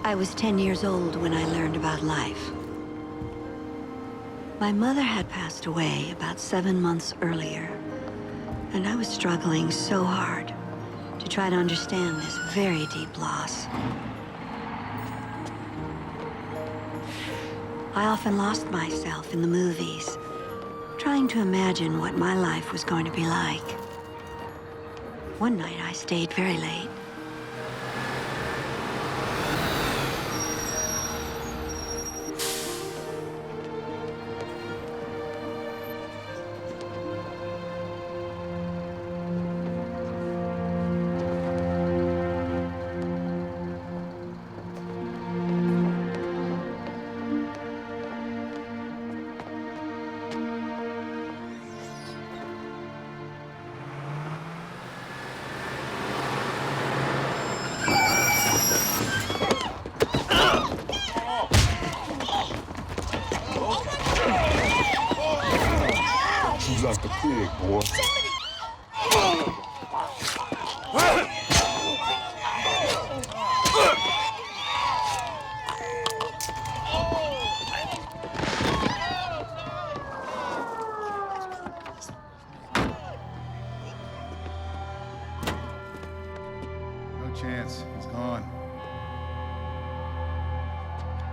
I was 10 years old when I learned about life. My mother had passed away about 7 months earlier, and I was struggling so hard to try to understand this very deep loss. I often lost myself in the movies, trying to imagine what my life was going to be like. One night I stayed very late. She's like a pig, boy. No chance. He's gone.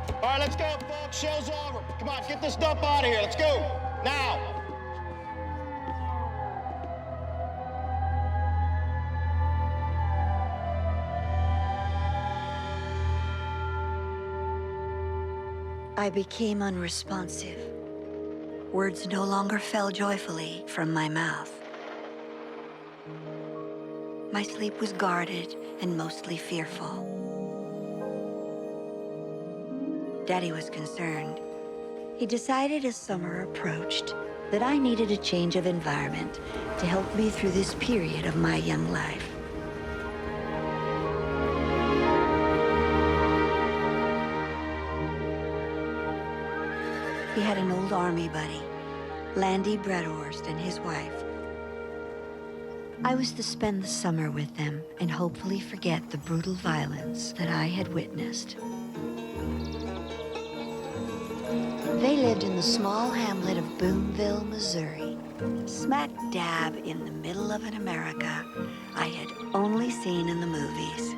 All right, let's go, folks. Show's over. Come on, get this dump out of here. Let's go. Now. I became unresponsive. Words no longer fell joyfully from my mouth. My sleep was guarded and mostly fearful. Daddy was concerned. He decided as summer approached that I needed a change of environment to help me through this period of my young life. He had an old army buddy, Landy Bredhorst, and his wife. I was to spend the summer with them and hopefully forget the brutal violence that I had witnessed. They lived in the small hamlet of Boonville, Missouri, smack dab in the middle of an America I had only seen in the movies.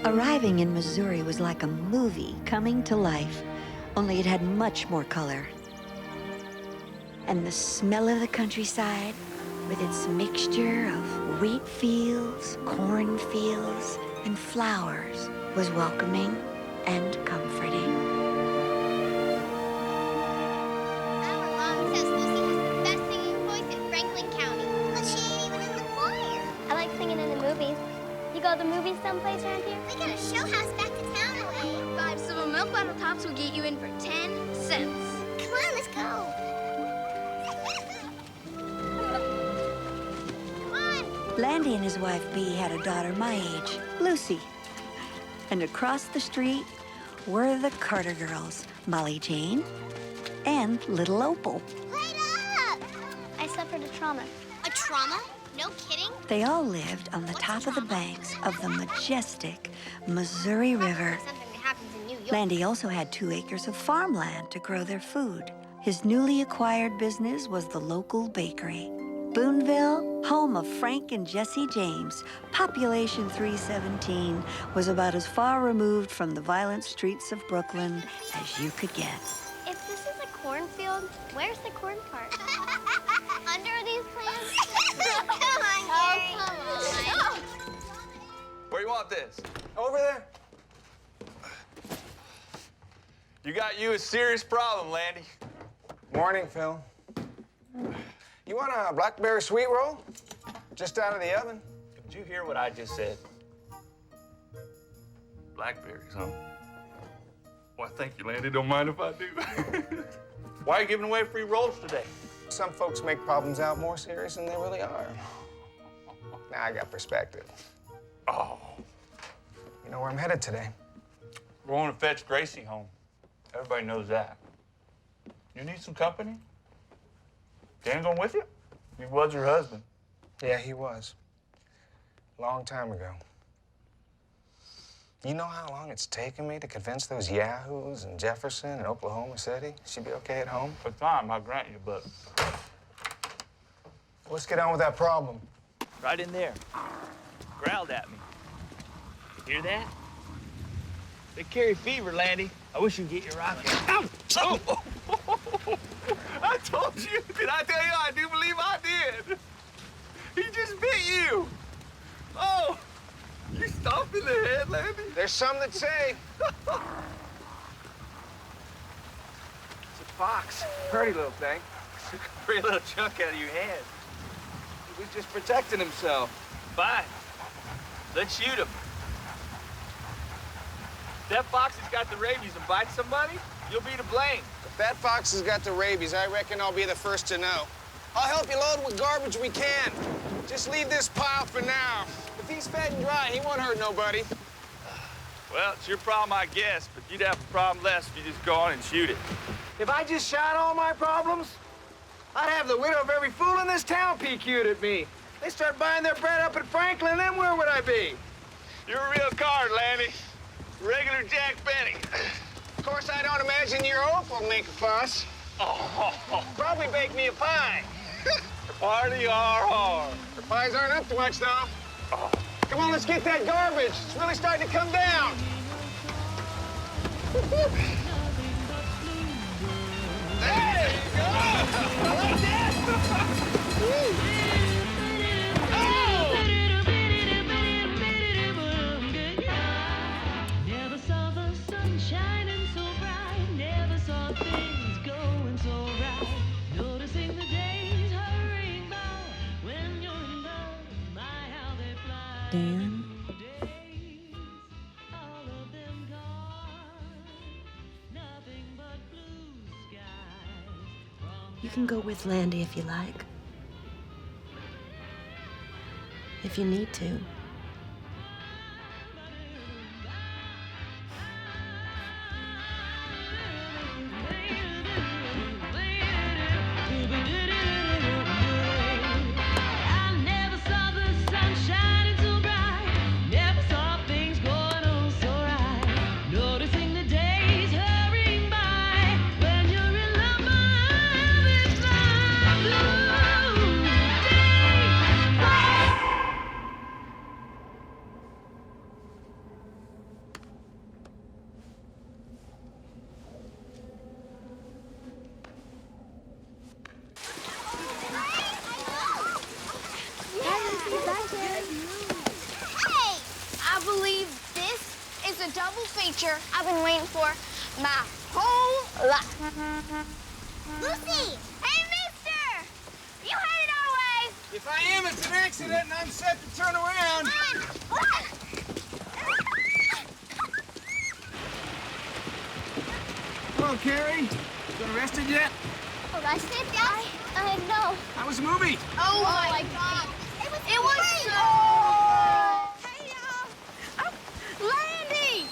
Arriving in Missouri was like a movie coming to life, only it had much more color. And the smell of the countryside, with its mixture of wheat fields, cornfields, and flowers, was welcoming and comforting. Our mom says Lucy has the best singing voice in Franklin County. But she ain't even in the choir. I like singing in the movies. You go to the movies someplace around here? We got a show house back to town away. 5 silver milk bottle tops will get you in for 10 cents. Come on, let's go. Come on. Landy and his wife, Bee, had a daughter my age, Lucy. And across the street were the Carter girls, Molly Jane and Little Opal. Light up! I suffered a trauma. A trauma? No kidding? They all lived on the top of the banks of the majestic Missouri River. Something that happens in New York. Landy also had 2 acres of farmland to grow their food. His newly acquired business was the local bakery. Boonville, home of Frank and Jesse James, population 317, was about as far removed from the violent streets of Brooklyn as you could get. If this is a cornfield, where's the corn part? Under these plants? Come on, Gary. Oh, come on. Where you want this? Over there. You got a serious problem, Landy. Morning, Phil. You want a blackberry sweet roll? Just out of the oven? Did you hear what I just said? Blackberries, huh? Well, thank you, Landy. Don't mind if I do. Why are you giving away free rolls today? Some folks make problems out more serious than they really are. Now I got perspective. Oh. You know where I'm headed today? We're going to fetch Gracie home. Everybody knows that. You need some company? Dan going with you? He was her husband. Yeah, he was. Long time ago. You know how long it's taken me to convince those yahoos in Jefferson and Oklahoma City she'd be okay at home? For time, I'll grant you, but Let's get on with that problem. Right in there. Growled at me. Hear that? They carry fever, Landy. I wish you'd get your rocket. Ow! Oh! I told you. Did I tell you? I do believe I did. He just bit you. Oh! You stomped in the head, Landy. There's some that say. It's a fox. Pretty little thing. Pretty little chunk out of your head. He was just protecting himself. Fine. Let's shoot him. If that fox has got the rabies and bites somebody, you'll be to blame. If that fox has got the rabies, I reckon I'll be the first to know. I'll help you load with garbage we can. Just leave this pile for now. If he's fed and dry, he won't hurt nobody. Well, it's your problem, I guess, but you'd have a problem less if you just go on and shoot it. If I just shot all my problems, I'd have the widow of every fool in this town PQ'd at me. They start buying their bread up at Franklin, then where would I be? You're a real card, Landy. Regular Jack Benny. Of course, I don't imagine your oaf will make a fuss. Oh, Probably bake me a pie. party hard. The pies aren't up to much, though. Come on, let's get that garbage. It's really starting to come down. There you go! Like that! Never saw the sun shining so bright, never saw things going so right. Noticing the days hurrying by when you're in love, my how they fly. Dan? Days, all of them gone, nothing but blue skies. You can go with Landy if you like. If you need to. I never saw the sun shining so bright, never saw things going on so right. Noticing the days hurrying by when you're in love, my it's like blue days. Hey! I believe this is a double feature I've been waiting for my whole life. Lucy! Hey, mister! You headed our way! If I am, it's an accident and I'm set to turn around. What? Hello, Carrie. Been arrested yet? Arrested? No. How was the movie? Oh my God! It was so... Hey, Landy!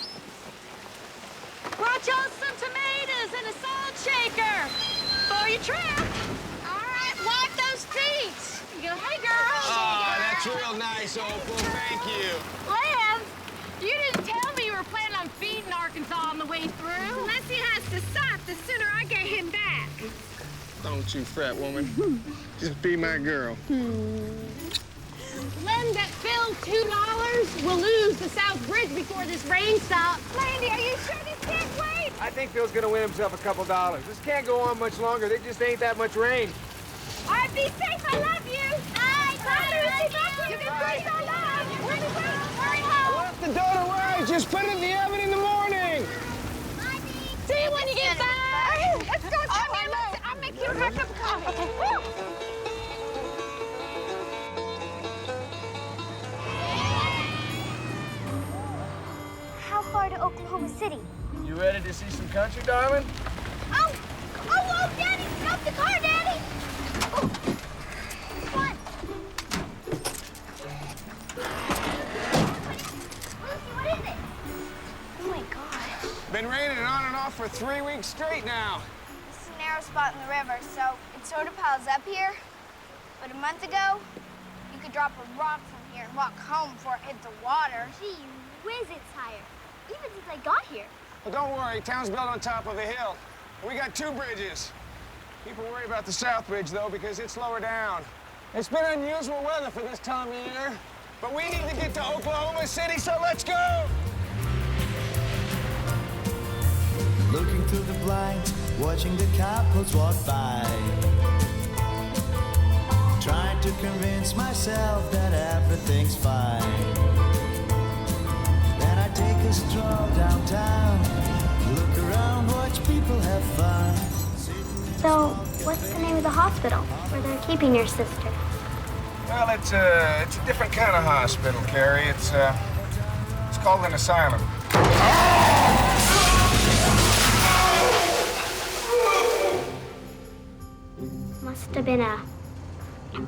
Brought y'all some tomatoes and a salt shaker for your trip. All right, wipe those feet. You go, hey, girl. Oh, that's real nice, Opal. Thank you. Liv, you didn't tell me you were planning on feeding Arkansas on the way through. Unless he has to stop, the sooner I get him back. Don't you fret, woman. Just be my girl. Lend that Phil $2. We'll lose the South Bridge before this rain stops. Landy, are you sure this can't wait? I think Phil's gonna win himself a couple dollars. This can't go on much longer. There just ain't that much rain. All right, be safe. I love you. Bye. Bye. You can freeze our love. Hurry home. Left the dough to rise. Just put it in the oven in the morning. See you when you get back. Let's go. I'll make you a hot cup of coffee. How far to Oklahoma City? You ready to see some country, darling? Oh, Daddy, stop the car, Daddy. Oh. What? Lucy, what is it? Oh my God. Been raining on and off for 3 weeks straight now. This is a narrow spot in the river, so it sort of piles up here. But a month ago, you could drop a rock from here and walk home before it hit the water. Gee whiz, it's higher. Even since I got here. Well, don't worry. Town's built on top of a hill. We got 2 bridges. People worry about the South Bridge, though, because it's lower down. It's been unusual weather for this time of year, but we need to get to Oklahoma City, so let's go! Looking through the blinds, watching the couples walk by. Trying to convince myself that everything's fine. Then I take a stroll downtown, look around, watch people have fun. So, what's the name of the hospital where they're keeping your sister? Well, it's a different kind of hospital, Carrie. It's called an asylum. Must have been a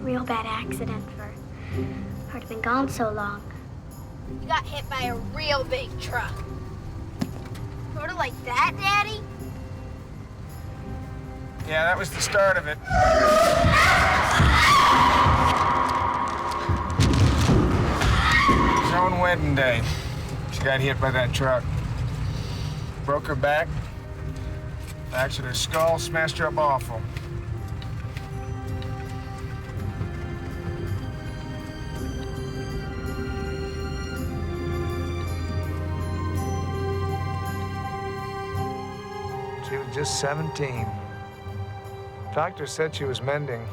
real bad accident for her to have been gone so long. You got hit by a real big truck. Sort of like that, Daddy? Yeah, that was the start of it. It was her own wedding day. She got hit by that truck. Broke her back, fractured her skull, smashed her up awful. She was just 17. Doctor said she was mending.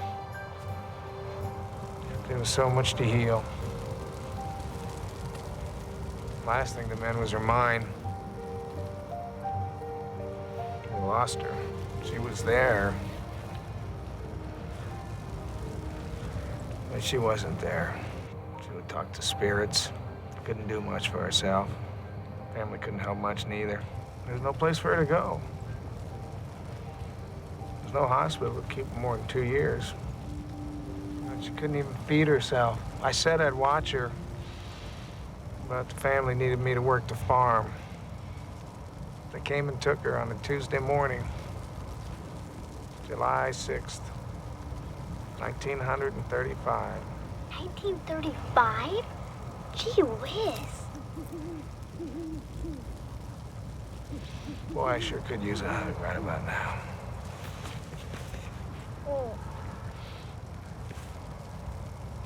There was so much to heal. Last thing to mend was her mind. We lost her. She was there. But she wasn't there. She would talk to spirits. Couldn't do much for herself. Family couldn't help much neither. There's no place for her to go. No hospital would keep her more than 2 years. She couldn't even feed herself. I said I'd watch her, but the family needed me to work the farm. They came and took her on a Tuesday morning, July 6th, 1935. 1935? Gee whiz. Boy, I sure could use a hug right about now.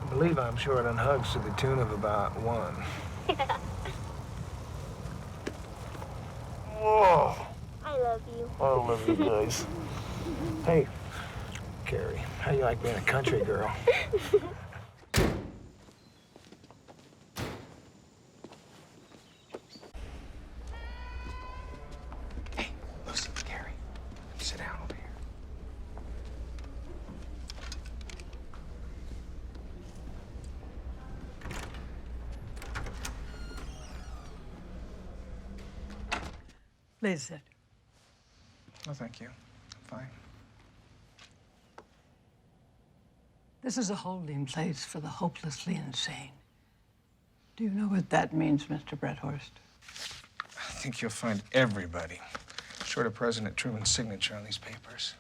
I believe I'm short on hugs to the tune of about 1. Whoa! I love you. I love you guys. Hey, Carrie, how you like being a country girl? Hey, Lucy, Carrie, sit down over here. Please sit. No, thank you. I'm fine. This is a holding place for the hopelessly insane. Do you know what that means, Mr. Bretthorst? I think you'll find everybody, short of President Truman's signature on these papers.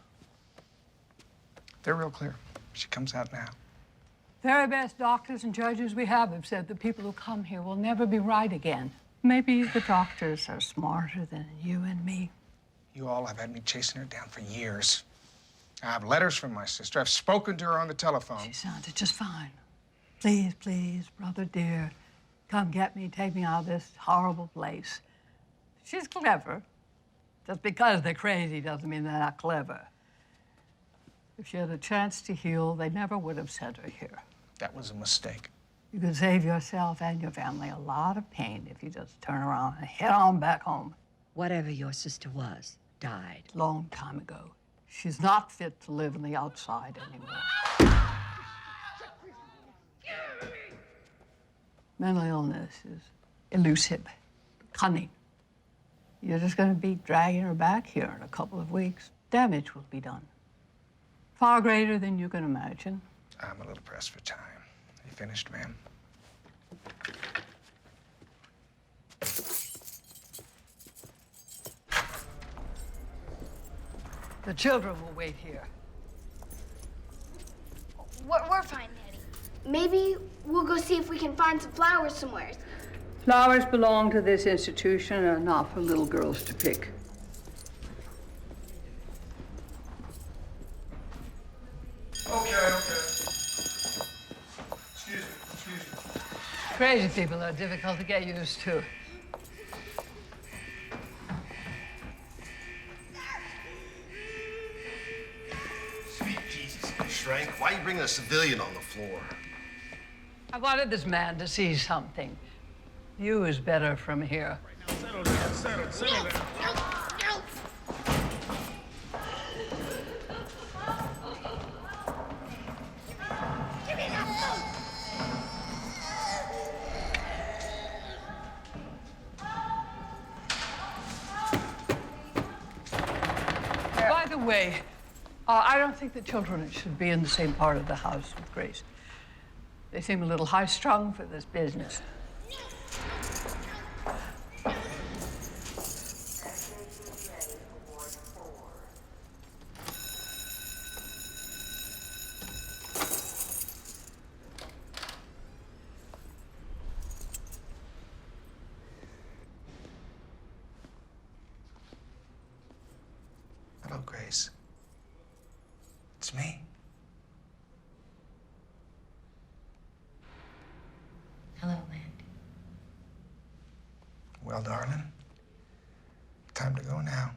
They're real clear. She comes out now. Very best doctors and judges we have said the people who come here will never be right again. Maybe the doctors are smarter than you and me. You all have had me chasing her down for years. I have letters from my sister. I've spoken to her on the telephone. She sounded just fine. Please, please, brother dear, come get me, take me out of this horrible place. She's clever. Just because they're crazy doesn't mean they're not clever. If she had a chance to heal, they never would have sent her here. That was a mistake. You could save yourself and your family a lot of pain if you just turn around and head on back home. Whatever your sister was, died. Long time ago. She's not fit to live on the outside anymore. Mental illness is elusive, cunning. You're just going to be dragging her back here in a couple of weeks. Damage will be done. Far greater than you can imagine. I'm a little pressed for time. You finished, ma'am? The children will wait here. We're fine, Daddy. Maybe we'll go see if we can find some flowers somewhere. Flowers belong to this institution and are not for little girls to pick. Okay. Excuse me. Crazy people are difficult to get used to. Sweet Jesus, Shrink, why are you bringing a civilian on the floor? I wanted this man to see something. You is better from here. Settle down, settle down. By the way, I don't think the children should be in the same part of the house with Grace. They seem a little high-strung for this business. Hello, Grace. It's me. Hello, Landy. Well, darling, time to go now.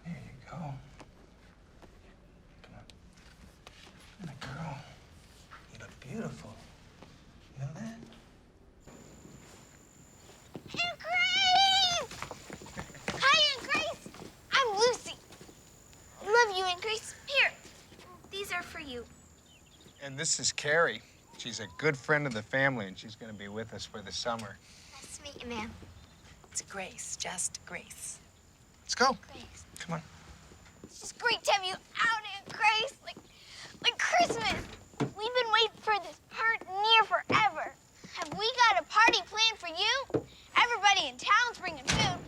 There you go. Come on. Good girl. You look beautiful. You know that? Aunt Grace! Hi, Aunt Grace. I'm Lucy. Love you, Aunt Grace. Here, these are for you. And this is Carrie. She's a good friend of the family, and she's going to be with us for the summer. Nice to meet you, ma'am. It's Grace, just Grace. Let's go. Grace. Come on. It's just great to have you out, Aunt Grace. Like Christmas. We've been waiting for this part near forever. Have we got a party planned for you? Everybody in town's bringing food.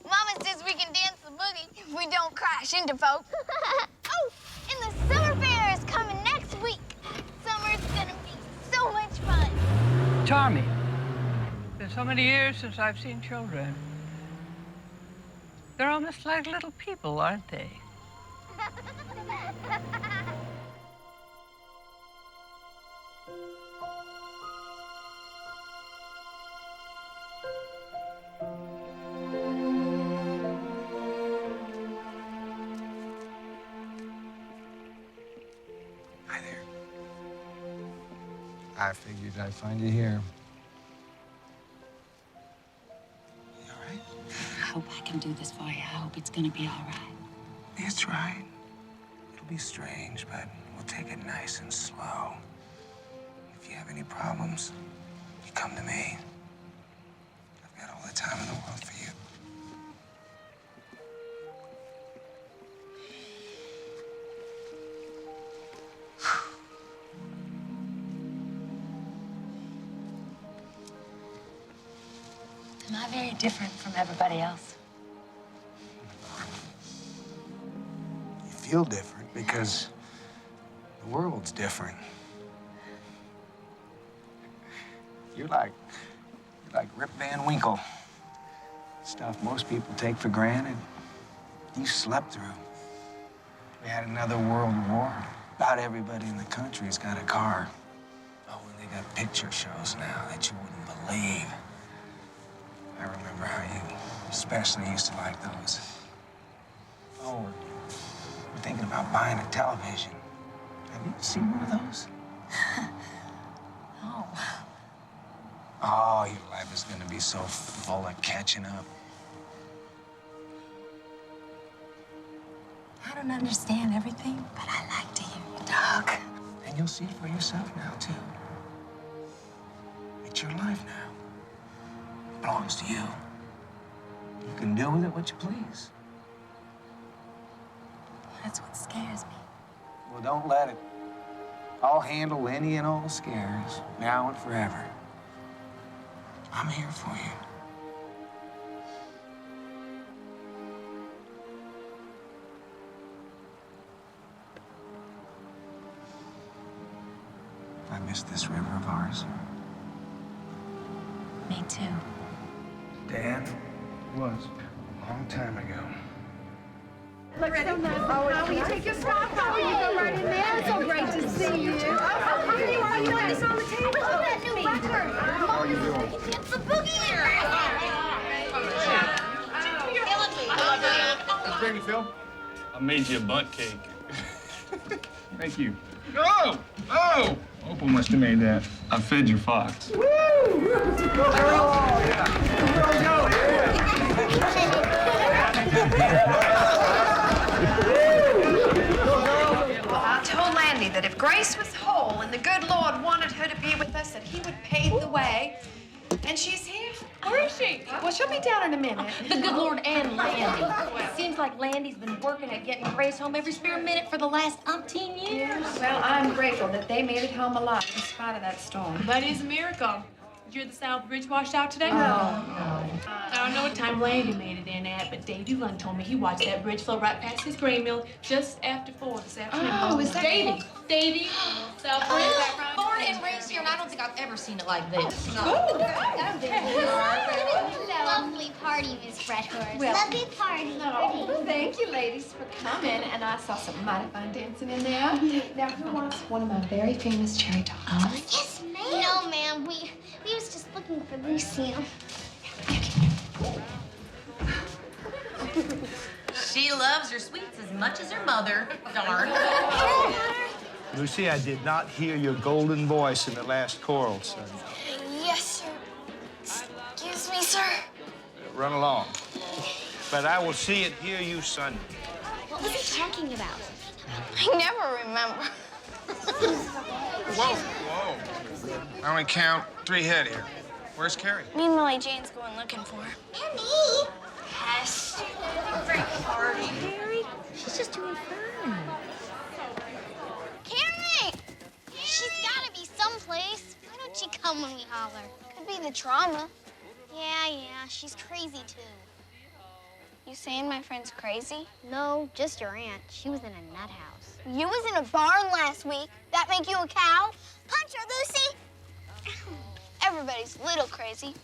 Mama says we can dance the boogie if we don't crash into folk. Oh, and the summer fair is coming next week. Summer's gonna be so much fun. Charming. It's been so many years since I've seen children. They're almost like little people, aren't they? Hi there. I figured I'd find you here. You all right? I hope I can do this for you. I hope it's gonna be all right. It's right. It'll be strange, but we'll take it nice and slow. If you have any problems, you come to me. I've got all the time in the world for you. Am I very different from everybody else? You feel different because the world's different. You're like Rip Van Winkle. Stuff most people take for granted, you slept through. We had another world war. About everybody in the country's got a car. Oh, and they got picture shows now that you wouldn't believe. I remember how you especially used to like those. Oh, we're thinking about buying a television. Have you seen one of those? Oh. Oh, your life is gonna be so full of catching up. I don't understand everything, but I like to hear you talk. And you'll see for yourself now, too. It's your life now. It belongs to you. You can do with it what you please. That's what scares me. Well, don't let it. I'll handle any and all scares, now and forever. I'm here for you. miss this river of ours. Me too. Dan was a long time ago. Looks so nice. Oh, will you take your spot? Oh, you go right in there. It's so great to see you. How are you doing this on the table? Look at that new record. How are you doing? It's the boogie era. That's baby Phil. I made you a bunt cake. Thank you. Oh! Oh! Opal must have made that. I fed your fox. Woo! Go, girl! I told Landy that if Grace was whole and the good Lord wanted her to be with us, that he would pave the way. And she's here. Where is she? Well, she'll be down in a minute. The good Lord and Landy. It seems like Landy's been working at getting Grace home every spare minute for the last umpteen years. Well, I'm grateful that they made it home alive in spite of that storm. That is a miracle. Did you hear the South Bridge washed out today? No. I don't know what time Landy made it in at, but Davy Lund told me he watched that bridge flow right past his grain mill just after 4 this afternoon. Oh, is that Davy, South Bridge, is that right? Born and raised here, and I don't think I've ever seen it like this. Lovely party, Miss Fredhorse. Well, Lovely party. Oh, thank you, ladies, for coming. And I saw some mighty fine dancing in there. Now, who wants one of my very famous cherry tarts? Yes, ma'am. No, ma'am. We was just looking for Lucy. She loves her sweets as much as her mother. Darn. Lucy, I did not hear your golden voice in the last choral, son. Yes, sir. Excuse me, sir. Run along. But I will see it, hear you Sunday. What was he talking about? I never remember. Whoa, whoa. I only count 3 head here. Where's Carrie? Me and Millie Jane's going looking for her. And me. Yes. Great party. Carrie, she's just doing fun. Carrie! She's gotta be someplace. Why don't she come when we holler? Could be the trauma. Yeah, she's crazy too. You saying my friend's crazy? No, just your aunt. She was in a nut house. You was in a barn last week. That make you a cow? Punch her, Lucy! Everybody's a little crazy,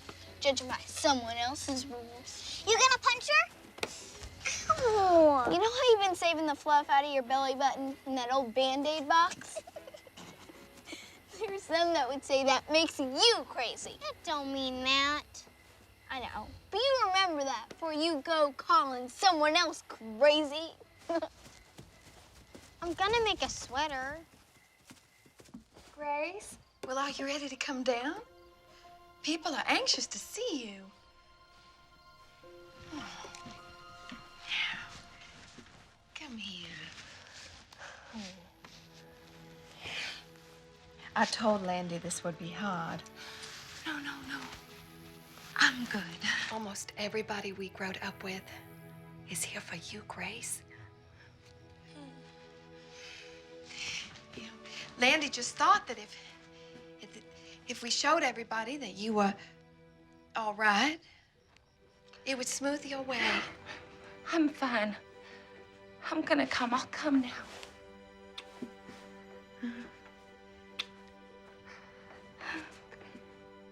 judging by someone else's rules. You gonna punch her? Come on. You know how you've been saving the fluff out of your belly button in that old Band-Aid box? There's some that would say that makes you crazy. That don't mean that. I know, but you remember that before you go calling someone else crazy. I'm gonna make a sweater. Grace, well, are you ready to come down? People are anxious to see you. Oh. Come here. Oh. I told Landy this would be hard. No. I'm good. Almost everybody we growed up with is here for you, Grace. You know, Landy just thought that if we showed everybody that you were all right, it would smooth your way. I'm fine. I'm gonna come. I'll come now.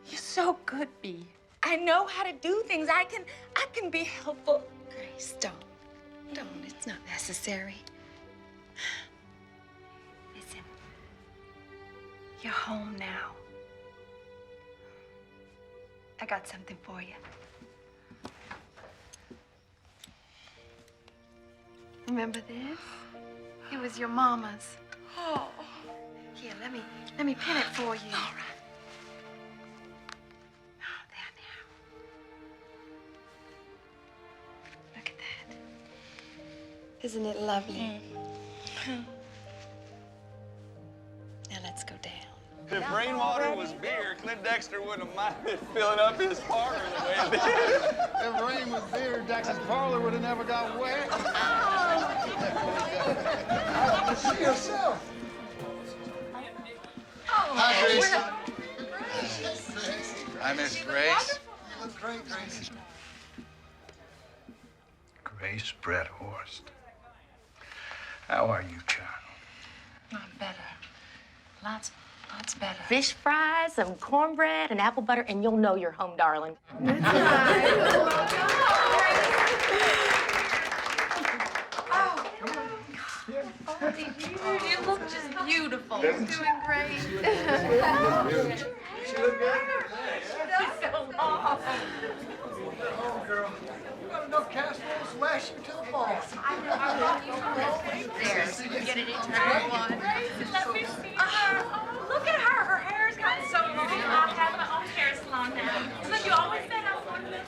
You're so good, Bee. I know how to do things. I can be helpful. Grace, don't. It's not necessary. Listen, you're home now. I got something for you. Remember this? It was your mama's. Oh. Here, let me pin it for you. All right. Oh, there now. Look at that. Isn't it lovely? Now let's go down. If rainwater was beer, Clint Dexter wouldn't have minded filling up his parlor the way it did. If rain was beer, Dexter's parlor would have never got wet. See yourself. Hi, Grace. Hi, Miss Grace. You look great, Grace. Grace Bretthorst. How are you, child? I'm better. Lots That's better. Fish fries, some cornbread, and apple butter, and you'll know you're home, darling. You look just beautiful. Doing great. She look good. She's so long. Oh, girl. You got enough cast rolls to last you till the fall. There, so you get it into that one. Let me see her. Oh, look at her. Her hair's gotten so long. I have my own hair salon now. Look, you always said I was one of them.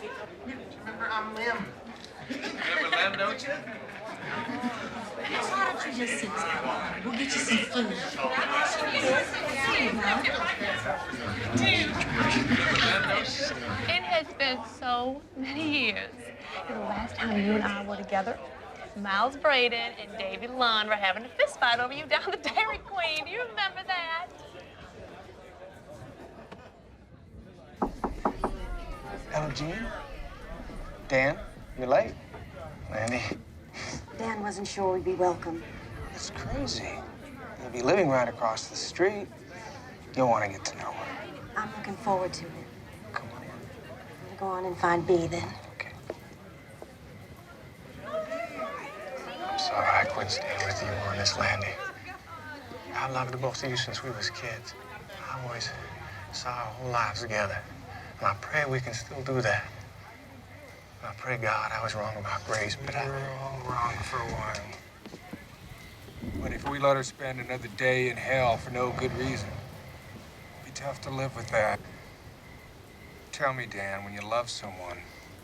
Remember, I'm Lim. Remember Lim, don't you? Why don't you just sit down? We'll get you some food. It has been so many years. And the last time you and I were together, Miles Braden and Davy Lund were having a fist fight over you down the Dairy Queen. Do you remember that? Hello, Jean. Dan, you're late. Landy. Dan wasn't sure we'd be welcome. It's crazy. You'll be living right across the street. You'll want to get to know her. I'm looking forward to it. Come on. I'm gonna go on and find Bea then. Okay. I'm sorry I couldn't stay with you on this, Landy. I've loved both of you since we was kids. I always saw our whole lives together. And I pray we can still do that. I pray God I was wrong about Grace, but I... We're all wrong for a while. But if we let her spend another day in hell for no good reason, it'd be tough to live with that. Tell me, Dan, when you love someone,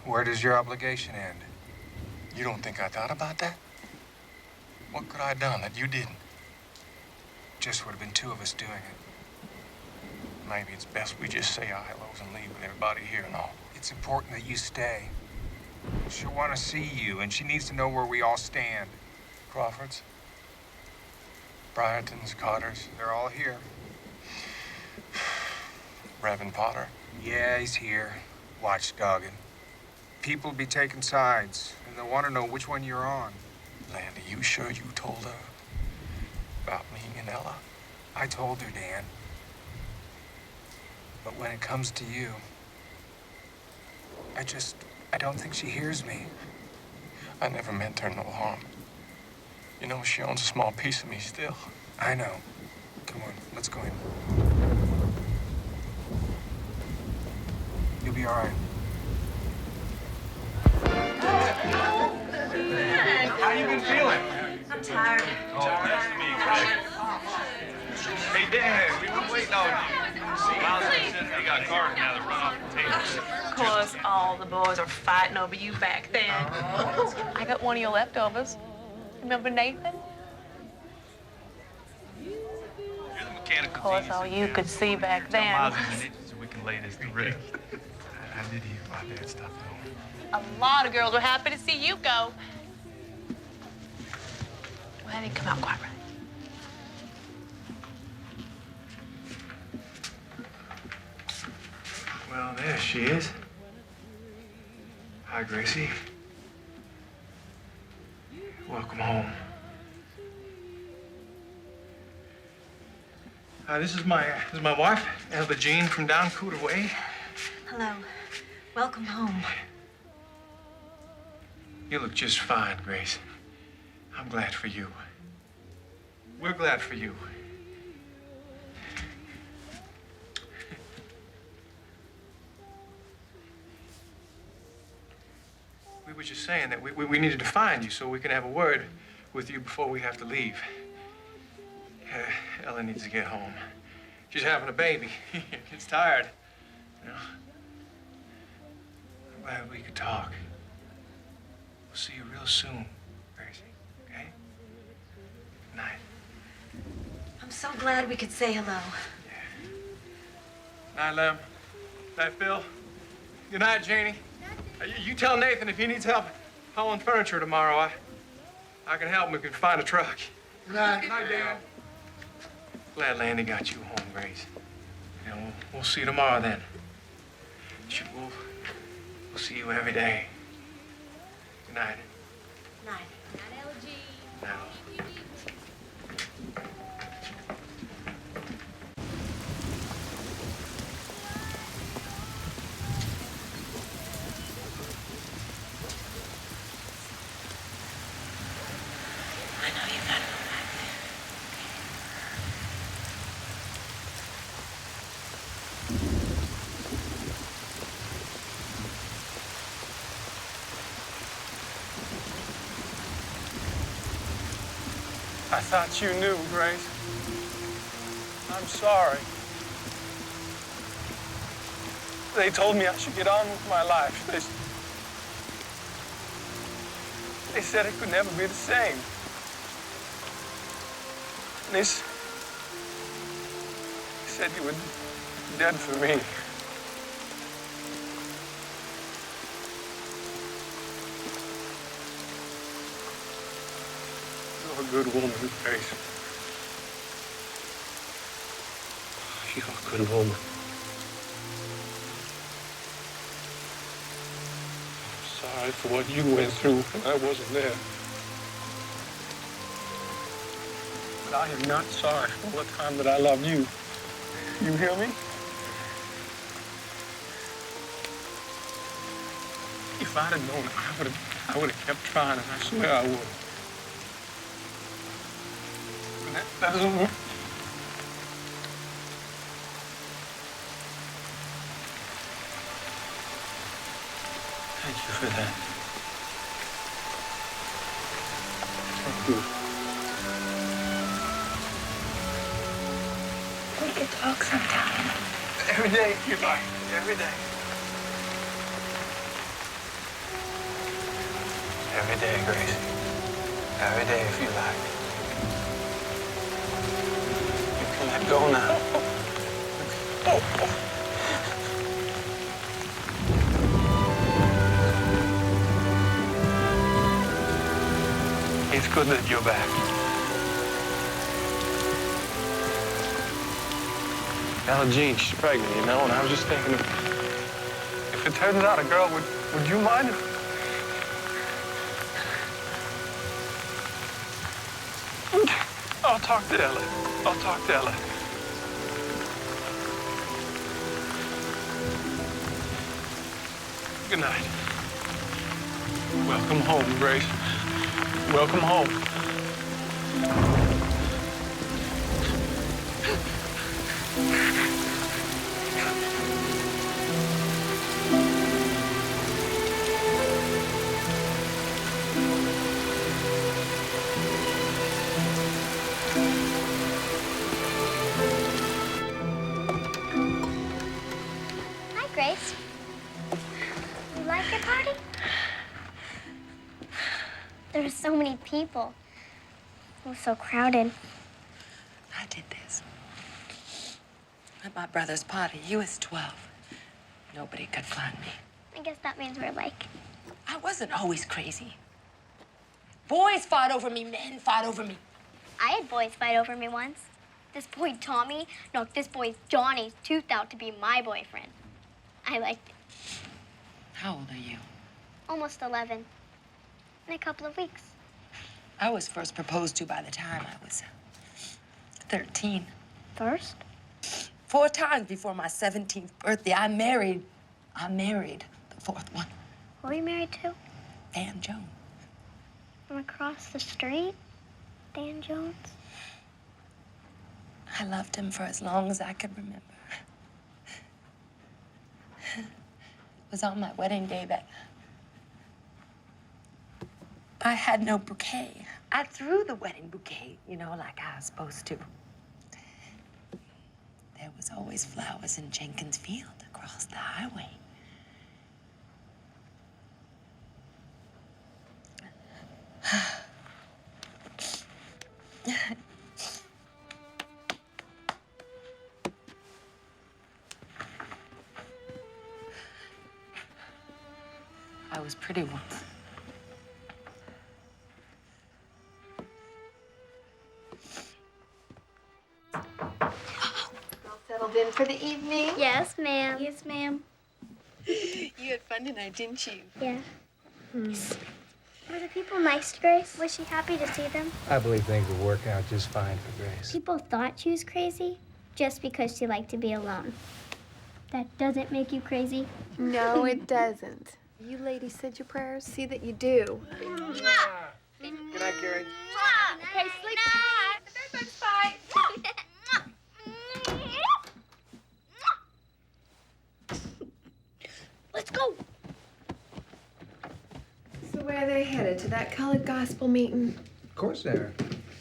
where does your obligation end? You don't think I thought about that? What could I have done that you didn't? Just would have been two of us doing it. Maybe it's best we just say our hellos and leave with everybody here and all. It's important that you stay. She'll want to see you, and she needs to know where we all stand. Crawfords, Briertons, Carters, they're all here. Reverend Potter. Yeah, he's here, watchdogging. People will be taking sides, and they'll want to know which one you're on. Landy, you sure you told her about me and Ella? I told her, Dan. But when it comes to you, I don't think she hears me. I never meant her no harm. You know, she owns a small piece of me still. I know. Come on, let's go in. You'll be all right. How you been feeling? I'm tired. Oh, that's me, Greg. Hey, Dan, we've been waiting on you. Miles says they got cars now that run off the tables. Of course, all the boys are fighting over you back then. I got one of your leftovers. Remember Nathan? You're the mechanical Of course, genius all in you town. could see back Tell then. Miles and the ninjas so we can lay this to rest. I did hear about that stuff, though. A lot of girls were happy to see you go. Well, that didn't come out quite right. Well, there she is. Hi, Gracie. Welcome home. This is my wife, Elba Jean from down Cooter Way. Hello. Welcome home. You look just fine, Grace. I'm glad for you. We're glad for you. We were just saying that we needed to find you so we can have a word with you before we have to leave. Ella needs to get home. She's having a baby. Gets tired. You know. I'm glad we could talk. We'll see you real soon, Gracie. Okay? Good night. I'm so glad we could say hello. Night, Lem. Night, Phil. Good night, Janie. You tell Nathan if he needs help hauling furniture tomorrow, I can help him if we can find a truck. Good night. Good night, Dan. Glad Landy got you home, Grace. You know, we'll see you tomorrow then. We'll see you every day. Good night. Night. Night. I know you gotta go back I thought you knew, Grace. I'm sorry. They told me I should get on with my life. They said it could never be the same. They said you were dead for me. You're a good woman, Grace. You're a good woman. I'm sorry for what you went through when I wasn't there. But I am not sorry for the time that I loved you. You hear me? If I'd have known, I would have kept trying, and I swear I would. But that doesn't. Thank you for that. Thank you. We could talk sometime. Every day, if you like. Every day. Every day, Gracie. Every day, if you like. You can let go now. It's good that you're back. Ella Jean, she's pregnant, you know, and I was just thinking, if it turns out a girl, would you mind if... I'll talk to Ella. I'll talk to Ella. Good night. Welcome home, Grace. Welcome home. Hi, Grace. You like your party? There were so many people. It was so crowded. I did this. At my brother's party, he was 12. Nobody could find me. I guess that means we're like. I wasn't always crazy. Boys fought over me, men fought over me. I had boys fight over me once. This boy Tommy knocked this boy Johnny's tooth out to be my boyfriend. I liked it. How old are you? Almost 11. In a couple of weeks. I was first proposed to by the time I was 13. First? 4 times before my 17th birthday. I married the 4th one. Who were you married to? Dan Jones. From across the street? Dan Jones? I loved him for as long as I could remember. It was on my wedding day that I had no bouquet. I threw the wedding bouquet, you know, like I was supposed to. There was always flowers in Jenkins Field across the highway. I was pretty once. All settled in for the evening? Yes, ma'am. Yes, ma'am. You had fun tonight, didn't you? Yeah. Were the people nice to Grace? Was she happy to see them? I believe things will work out just fine for Grace. People thought she was crazy just because she liked to be alone. That doesn't make you crazy? No, it doesn't. You ladies said your prayers. See that you do. Good night, Gary. colored gospel meeting? Of course they are.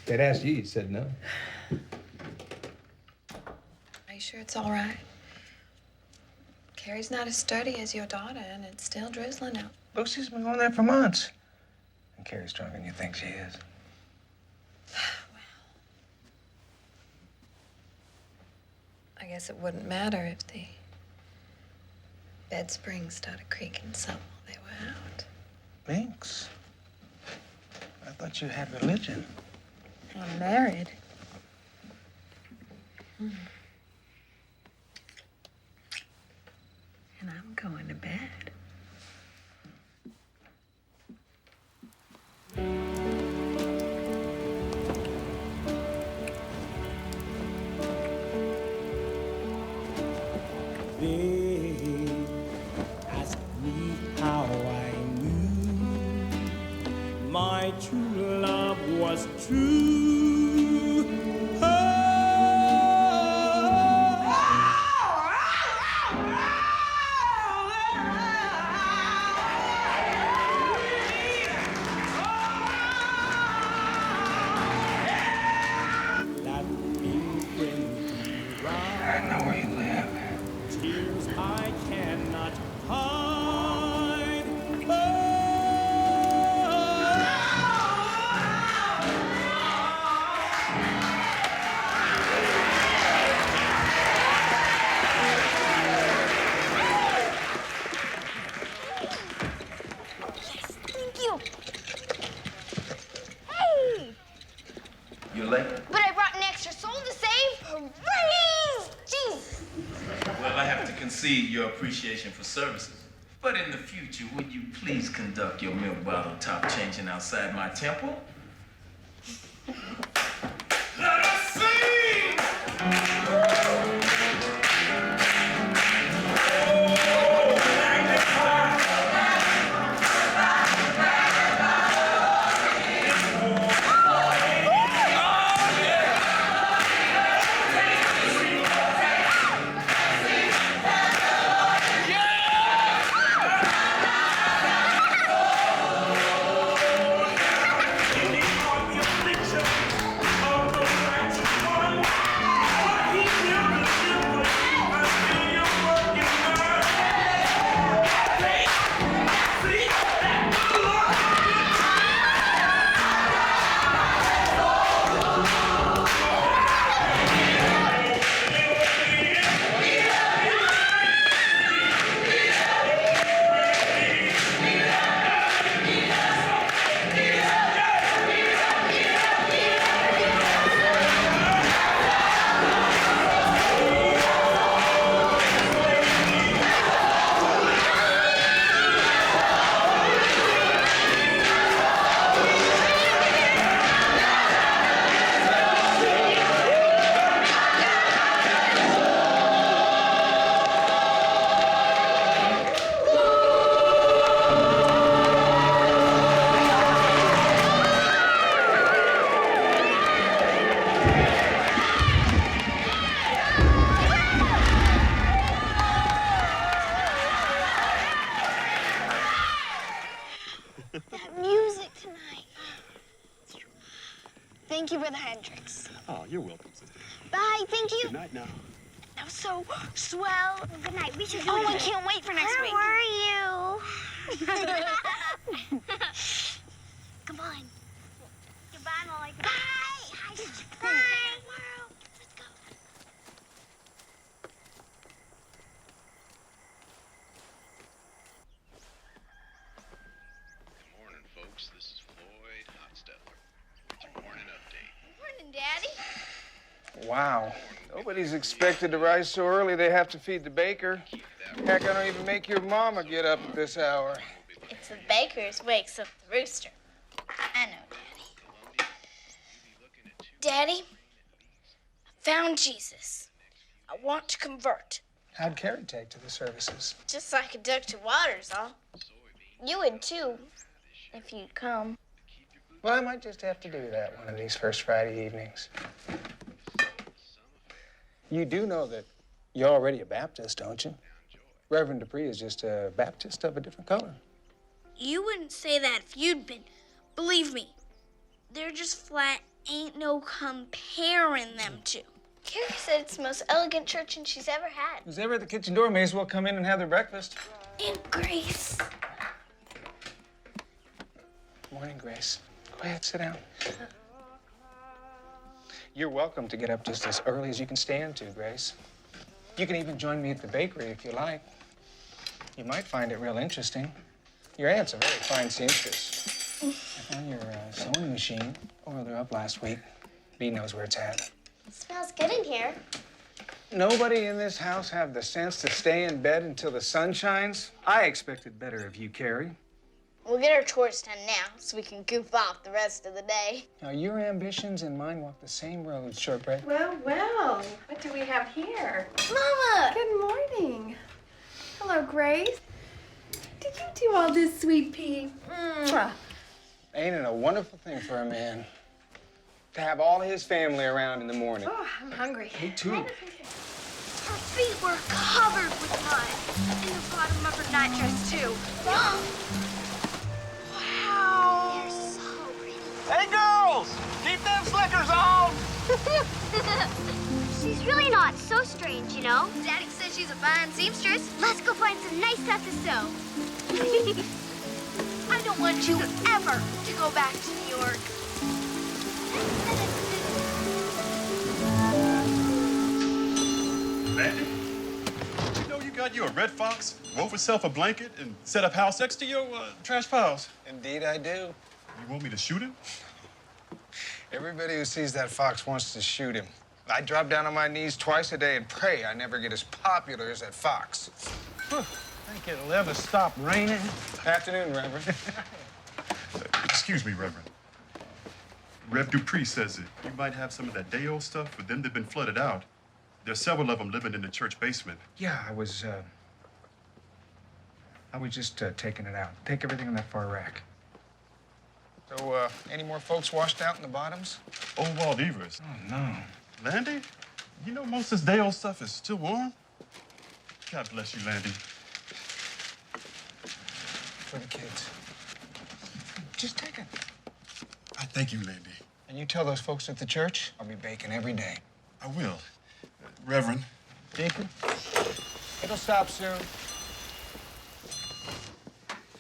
They'd asked you, you said no. Are you sure it's all right? Carrie's not as sturdy as your daughter, and it's still drizzling out. Lucy's been going there for months. And Carrie's stronger than you think she is. I guess it wouldn't matter if the bed springs started creaking some while they were out. Binks. I thought you had religion. I'm married. And I'm going to bed. They asked me how I knew my true love was true. I know where you live. Tears I cannot hide. Thank you. Hey! You late? But I brought an extra soul to save. Praise Jesus! Well, I have to concede your appreciation for services. But in the future, would you please conduct your milk bottle top changing outside my temple? Let us sing! That music tonight. Thank you, Brother Hendricks. Oh, you're welcome, sister. Bye, thank you. Good night now. That was so swell. Good night. We should go. Oh, I can't wait for next week. Where are you? Come on. Goodbye, Molly. Bye. Bye. Let's go. Good morning, folks. This is Floyd Hotstetler with your morning update. Morning, Daddy. Wow. Nobody's expected to rise so early they have to feed the baker. Heck, I don't even make your mama get up at this hour. It's the baker's wakes up the rooster. I know, Daddy. Daddy, I found Jesus. I want to convert. How'd Carrie take to the services? Just like a duck to water's all. You would too, if you'd come. Well, I might just have to do that one of these first Friday evenings. You do know that you're already a Baptist, don't you? Reverend Dupree is just a Baptist of a different color. You wouldn't say that if you'd been Believe me, they're just flat, ain't no comparing them to. Carrie said it's the most elegant church she's ever had. Who's ever at the kitchen door may as well come in and have their breakfast. And Grace. Morning, Grace. Go ahead, sit down. You're welcome to get up just as early as you can stand to, Grace. You can even join me at the bakery if you like. You might find it real interesting. Your aunt's a very fine seamstress. I found your sewing machine. Oiled her up last week. Bea knows where it's at. It smells good in here. Nobody in this house have the sense to stay in bed until the sun shines? I expected better of you, Carrie. We'll get our chores done now so we can goof off the rest of the day. Now, your ambitions and mine walk the same road, Shortbread. Well, well, what do we have here? Mama! Good morning. Hello, Grace. Did you do all this, sweet pea? Ain't it a wonderful thing for a man to have all his family around in the morning? Oh, I'm hungry. Me too. Her feet were covered with mud. And the bottom of her nightdress, too. Wow. They're so pretty. Hey, girls! Keep them slickers on! She's really not so strange, you know. Daddy says she's a fine seamstress. Let's go find some nice stuff to sew. I don't want you ever to go back to New York. Randy, you know you got you a red fox, wove herself a blanket, and set up house next to your trash piles? Indeed, I do. You want me to shoot him? Everybody who sees that fox wants to shoot him. I drop down on my knees twice a day and pray I never get as popular as that fox. Think it'll ever stop raining? Afternoon, Reverend. Excuse me, Reverend. Rev Dupree says that you might have some of that day-old stuff, but them that have been flooded out. There's several of them living in the church basement. Yeah, I was just taking it out. Take everything in that far rack. So, any more folks washed out in the bottoms? Old Waldevers. Oh, no. Landy, you know most of this day-old stuff is still warm? God bless you, Landy. For the kids. Just take it. I thank you, Landy. And you tell those folks at the church I'll be baking every day. I will. Reverend. Deacon, it'll stop soon.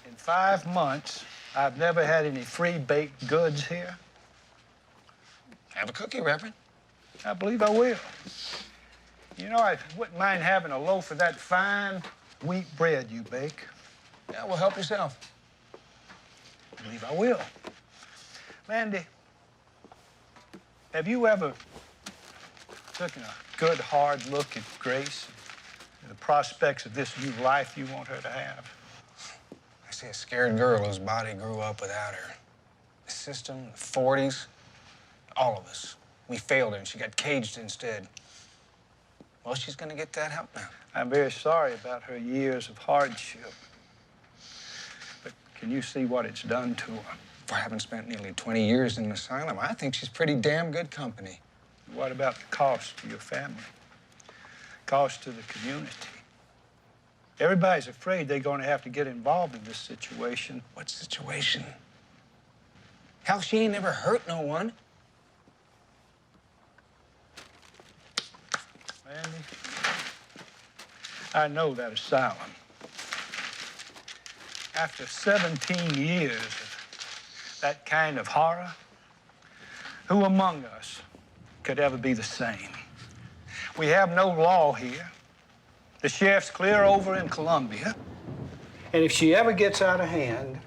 In 5 months, I've never had any free baked goods here. Have a cookie, Reverend. I believe I will. You know, I wouldn't mind having a loaf of that fine wheat bread you bake. Yeah, well, help yourself. I believe I will. Landy, have you ever taken a good, hard look at Grace and the prospects of this new life you want her to have? I see a scared girl whose body grew up without her. The system, the 40s, all of us. We failed her and she got caged instead. Well, she's gonna get that help now. I'm very sorry about her years of hardship. But can you see what it's done to her? For having spent nearly 20 years in an asylum, I think she's pretty damn good company. What about the cost to your family? Cost to the community? Everybody's afraid they're going to have to get involved in this situation. What situation? Hell, she ain't never hurt no one. Randy, I know that asylum. After 17 years of that kind of horror, who among us could ever be the same? We have no law here. The sheriff's clear over in Columbia. And if she ever gets out of hand,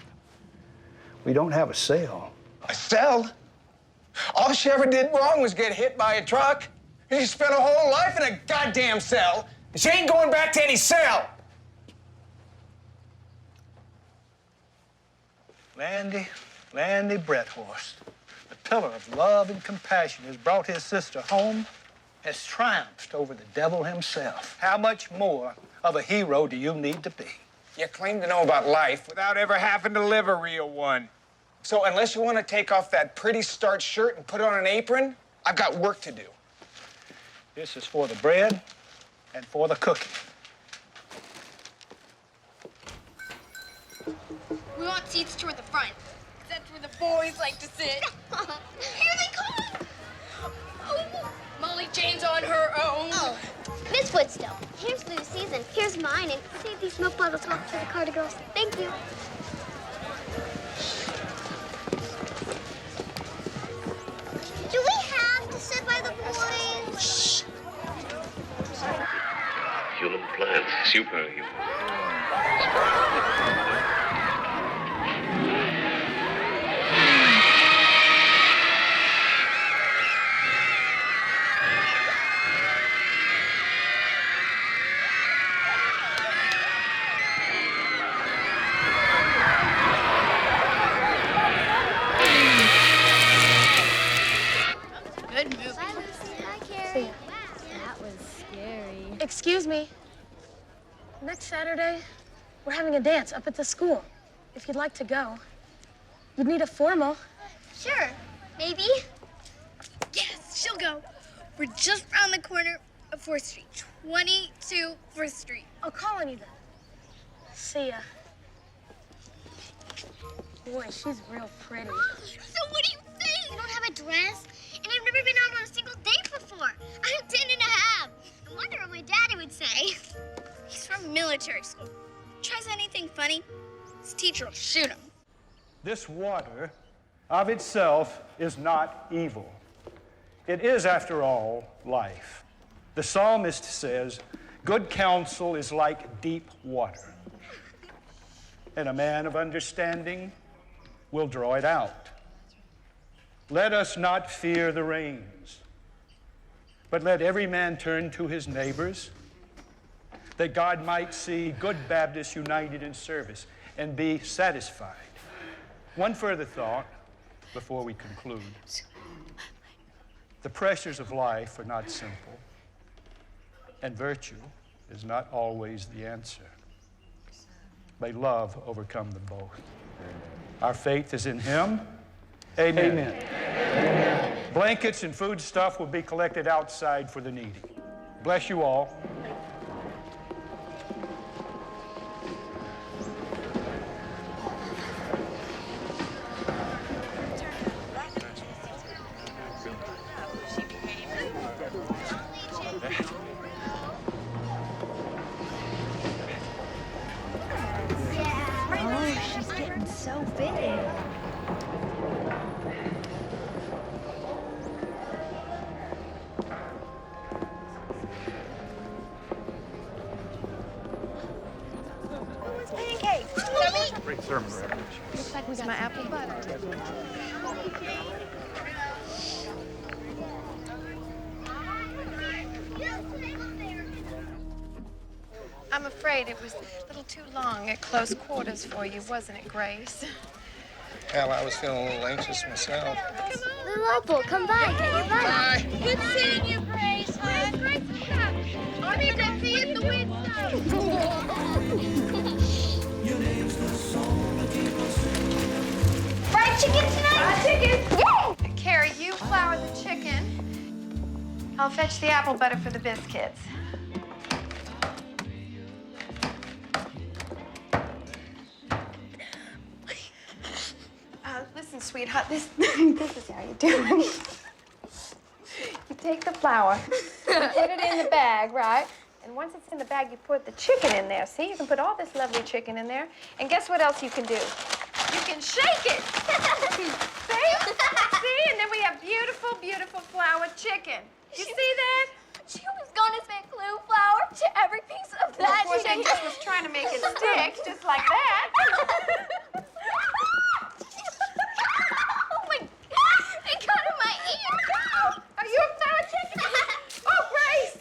we don't have a cell. A cell? All she ever did wrong was get hit by a truck. She spent her whole life in a goddamn cell. And she ain't going back to any cell. Landy Bretthorst, the pillar of love and compassion, has brought his sister home, has triumphed over the devil himself. How much more of a hero do you need to be? You claim to know about life without ever having to live a real one. So unless you want to take off that pretty starched shirt and put on an apron, I've got work to do. This is for the bread and for the cooking. We want seats toward the front. That's where where the boys like to sit. Here they come. Oh, Molly Jane's on her own. Oh, Miss Woodstow, here's Lucy's and here's mine, and save these milk bottles off for the Carter girls. Thank you. Do we have to sit by the boys? Shh. Human plants, superhuman. Good movie. Bye, Lucy. Bye, Carrie. That was scary. Excuse me. Next Saturday, we're having a dance up at the school. If you'd like to go, you'd need a formal. Sure. Maybe. Yes, she'll go. We're just around the corner of 4th Street. 22 4th Street. I'll call on you then. See ya. Boy, she's real pretty. So what do you think? You don't have a dress? And I've never been out on a single date before. I'm 10 and a half. I wonder what my daddy would say. He's from military school. Tries anything funny, his teacher will shoot him. This water of itself is not evil. It is, after all, life. The psalmist says, good counsel is like deep water, and a man of understanding will draw it out. Let us not fear the rains, but let every man turn to his neighbors, that God might see good Baptists united in service and be satisfied. One further thought before we conclude. The pressures of life are not simple, and virtue is not always the answer. May love overcome them both. Our faith is in Him. Amen. Amen. Blankets and food stuff will be collected outside for the needy. Bless you all. Oh, she's getting so big. Pancakes. Great sermon, Reverend. Looks like we got my apple butter. I'm afraid it was a little too long at close quarters for you, wasn't it, Grace? Hell, I was feeling a little anxious myself. Little Opal, come by. Get your bye. Good seeing you, Grace. Hi, Grace. I need to see you at the Fried chicken tonight? Fried chicken. Yay! Carrie, you flour the chicken. I'll fetch the apple butter for the biscuits. Listen, sweetheart, this is how you do it. You take the flour, you put it in the bag, right? And once it's in the bag, you put the chicken in there. See, you can put all this lovely chicken in there. And guess what else you can do? You can shake it. See? See? And then we have beautiful, beautiful flour chicken. You see that? She was gonna say glue flour to every piece of Well, that of course, I chicken. just was trying to make it stick, just like that. Oh my God! It got in my ear. Are you a flour chicken? Oh, Grace!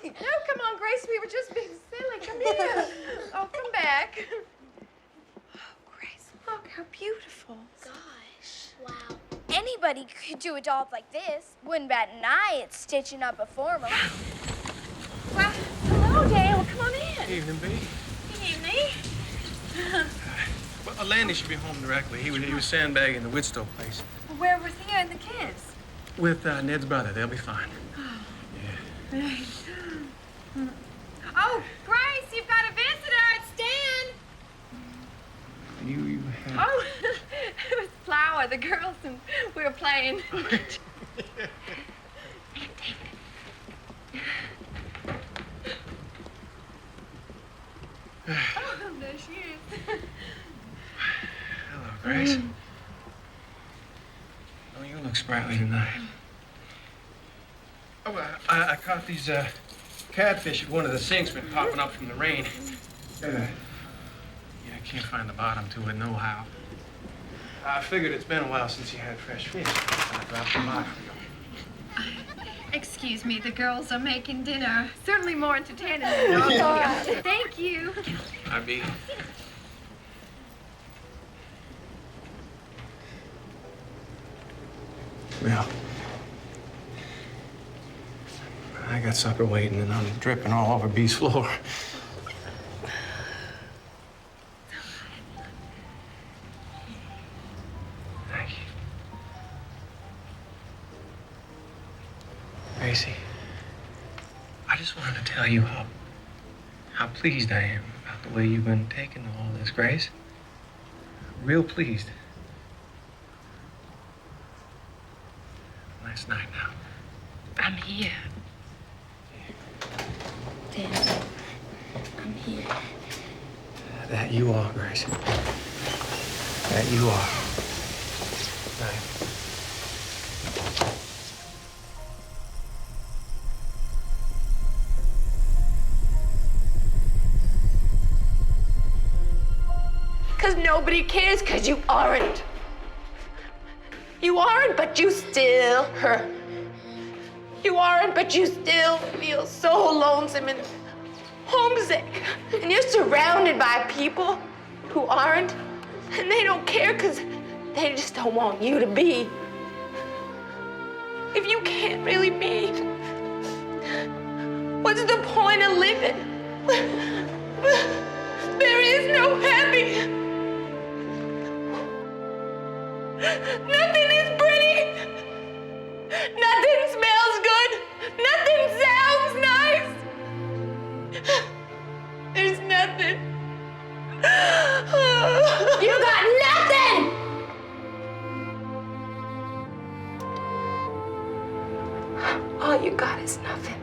No, come on, Grace. We were just being silly. Come here. Oh, come back. Oh, Grace, look how beautiful. Gosh, wow. Anybody could do a doll like this. Wouldn't bat an eye at stitching up a formal. Well, hello, Dale. Come on in. Evening, B. Evening. Well, Landy should be home directly. He was sandbagging the Woodstow place. Where was he and the kids? With Ned's brother. They'll be fine. Oh, Grace, you've got a visitor. It's Dan. You have... Oh, it was flour the girls, and we were playing. Oh, there she is. Hello, Grace. Oh, you look sprightly tonight. Oh, I caught these catfish at one of the sinks been popping up from the rain. Yeah, I can't find the bottom to it, nohow. I figured it's been a while since you had fresh fish. I dropped them by for you. Excuse me, the girls are making dinner. Certainly more entertaining than the dogs. Thank you. I'd be. Well, I got supper waiting and I'm dripping all over B's floor. Thank you. Gracie, I just wanted to tell you how pleased I am about the way you've been taking to all this, Grace. Real pleased. Last night now. I'm here. Dad, I'm here. That you are, Grace. That you are. Right. Because nobody cares, because you aren't. You aren't, but you still hurt. You aren't, but you still feel so lonesome and homesick. And you're surrounded by people who aren't, and they don't care because they just don't want you to be. If you can't really be, what's the point of living? There is no happy. Nothing is pretty. Nothing smells good. Nothing sounds nice. There's nothing. You got nothing! All you got is nothing.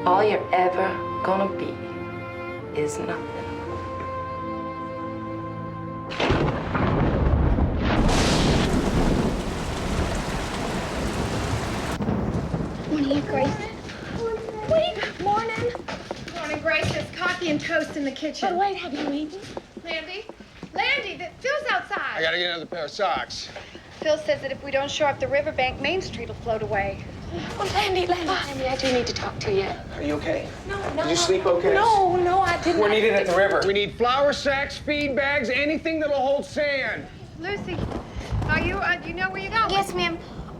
All you're ever gonna be is nothing. Morning, Grace. Morning. Morning, Grace. There's coffee and toast in the kitchen. But wait, have you eaten? Landy? Landy, Phil's outside. I gotta get another pair of socks. Phil says that if we don't show up the riverbank, Main Street will float away. Oh, Landy, I do need to talk to you. Are you okay? No. Did you sleep okay? No, I didn't. We're needed at the river. We need flour sacks, feed bags, anything that'll hold sand. Lucy, are you, do you know where you're going? Yes, ma'am.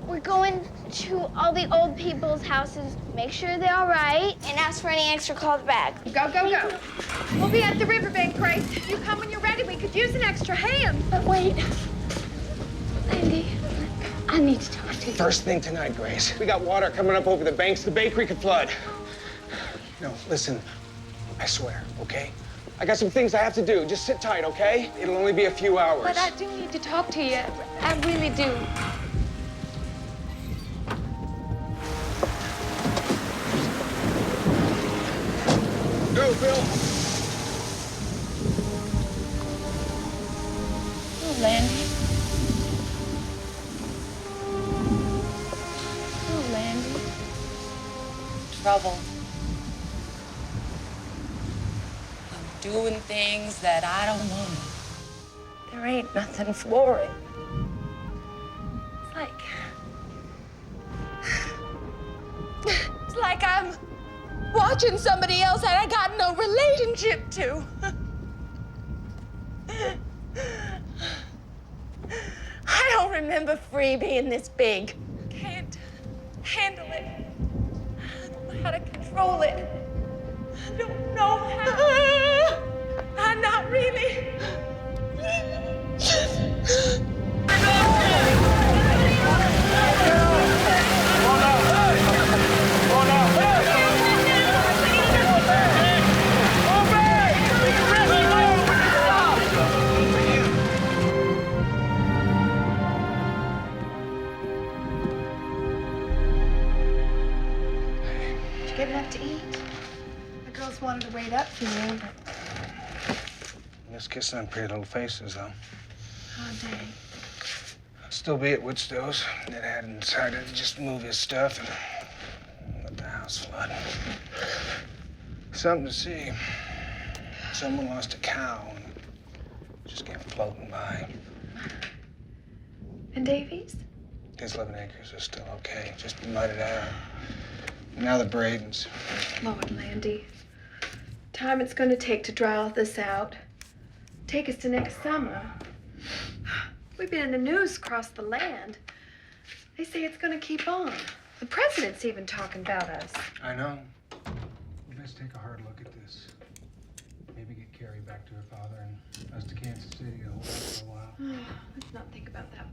We're going to all the old people's houses, make sure they're all right, and ask for any extra cloth bags. Go, go, go. We'll be at the riverbank, Grace. You come when you're ready. We could use an extra hand. But wait. Landy, I need to talk to you. First thing tonight, Grace. We got water coming up over the banks. The bakery could flood. No, listen. I swear, okay? I got some things I have to do. Just sit tight, okay? It'll only be a few hours. But I do need to talk to you. I really do. Go, Phil. Oh, Landy. Oh, Landy. Trouble. I'm doing things that I don't want to. There ain't nothing for it. It's like I'm watching somebody else that I got no relationship to. I don't remember Free being this big. Can't handle it. I don't know how to control it. I don't know how. I'm not really. you get enough to eat? The girls wanted to wait up for you, but... Miss kissing on pretty little faces, though. Oh, dang. I'll still be at Woodstow's. Ned hadn't decided to just move his stuff and let the house flood. Something to see. Someone lost a cow and just came floating by. And Davies? His 11 acres are still okay, just mudded out. Now the Bradens. Lord, Landy. Time it's going to take to dry all this out. Take us to next summer. We've been in the news across the land. They say it's going to keep on. The president's even talking about us. I know. We best take a hard look at this. Maybe get Carrie back to her father and us to Kansas City to hold out for a while. Let's not think about that.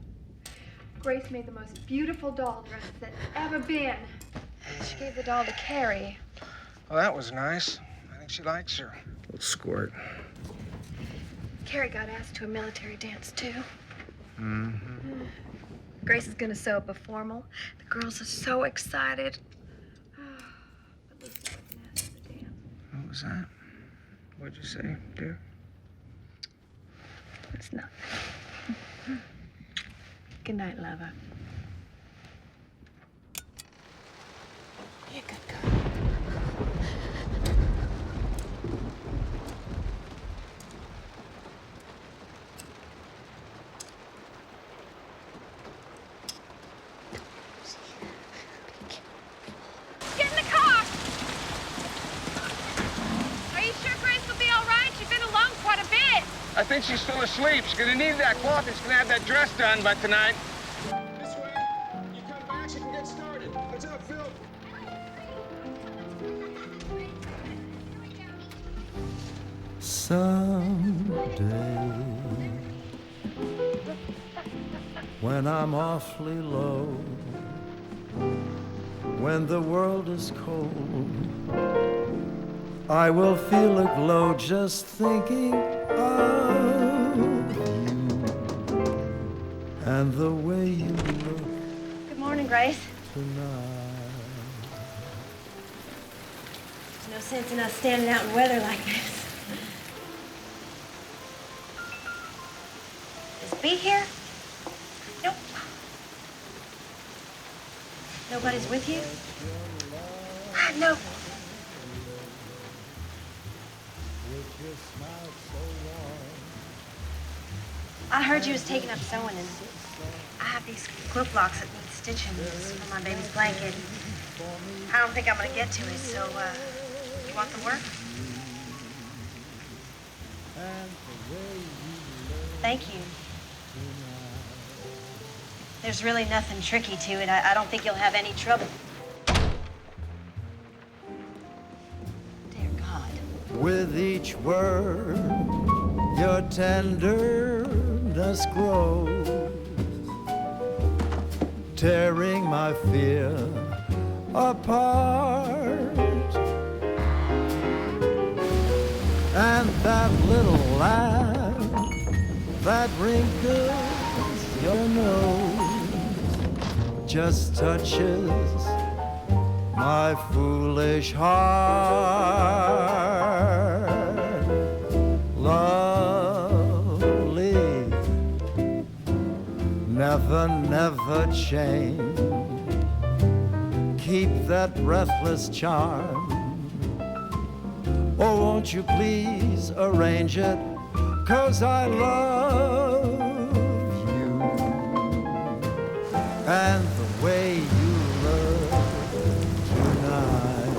Grace made the most beautiful doll dress that's ever been. She gave the doll to Carrie. Well, that was nice. I think she likes her. Little squirt. Carrie got asked to a military dance, too. Mm-hmm. Grace is gonna sew up a formal. The girls are so excited. But Lucy wasn't asked to the dance. What was that? What'd you say, dear? It's nothing. Good night, lover. You good girl. Get in the car! Are you sure Grace will be all right? She's been alone quite a bit. I think she's still asleep. She's gonna need that cloth. She's gonna have that dress done by tonight. This way. You come back, she can get started. What's up, Phil? Someday, when I'm awfully low, when the world is cold, I will feel a glow just thinking of you and the way you look Good morning, Grace. tonight. There's no sense in us standing out in weather like this. Is Bee here? Nope. Nobody's with you? No. I heard you was taking up sewing, and I have these quilt blocks that need stitching for my baby's blanket. I don't think I'm gonna get to it, so, you want the work? Thank you. There's really nothing tricky to it. I don't think you'll have any trouble. Dear God. With each word, your tenderness grows, tearing my fear apart. And that little laugh that wrinkles your nose just touches my foolish heart. Lovely, never, never change. Keep that breathless charm. Oh, won't you please arrange it? 'Cause I love you. And the way you look tonight.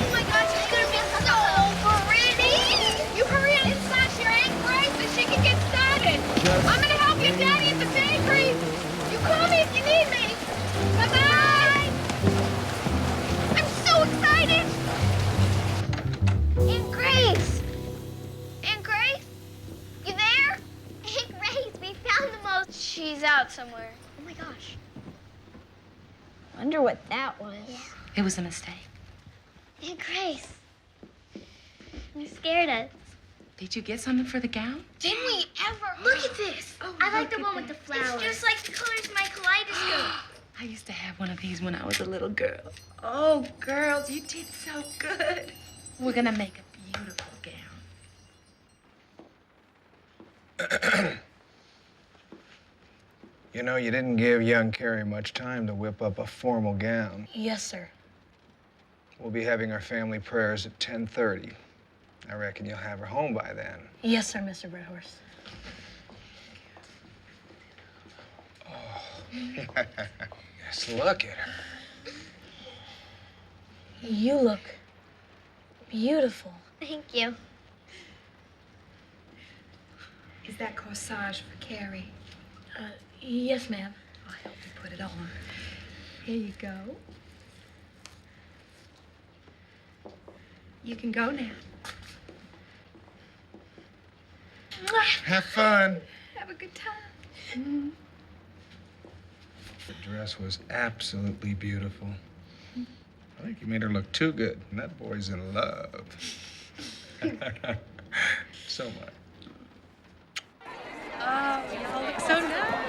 Oh my gosh, it's gonna be so pretty! You hurry on and slash your Aunt Grace so she can get started. Just I'm gonna help your daddy at the bakery. You call me if you need me. Bye-bye! I'm so excited! Aunt Grace! Aunt Grace? You there? Aunt Grace, we found the most. She's out somewhere. Oh my gosh. Wonder what that was. It was a mistake. Aunt Grace. You scared us. Did you get something for the gown? Didn't we ever? Look at this. I like the one with the flowers. It's just like the colors of my kaleidoscope. I used to have one of these when I was a little girl. Oh, girls, you did so good. We're gonna make a beautiful gown. You know, you didn't give young Carrie much time to whip up a formal gown. Yes, sir. We'll be having our family prayers at 10:30. I reckon you'll have her home by then. Yes, sir, Mr. Red Horse. Just look at her. You look beautiful. Thank you. Is that corsage for Carrie? Yes, ma'am. I'll help you put it on. Here you go. You can go now. Have fun. Have a good time. The dress was absolutely beautiful. I think you made her look too good, and that boy's in love. So much. Oh, y'all look so nice.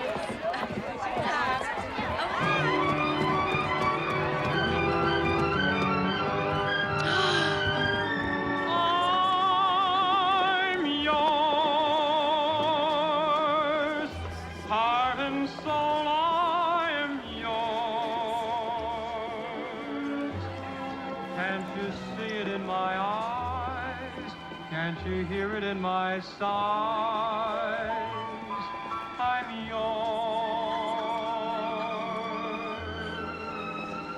I'm yours, heart and soul, I am yours. Can't you see it in my eyes? Can't you hear it in my sighs? I'm yours.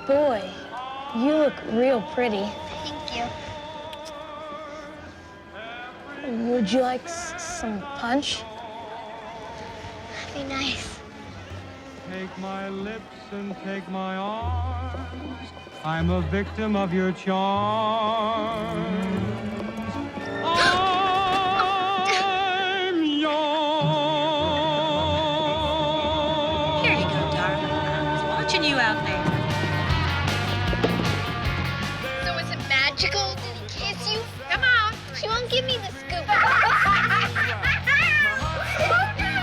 Boy, you look real pretty. Thank you. Would you like some punch? That'd be nice. Take my lips and take my arms. I'm a victim of your charms. I'm yours. Here you go, darling. I was watching you out there. So is it magical? Did he kiss you? Come on. She won't give me the scoop. Oh, no!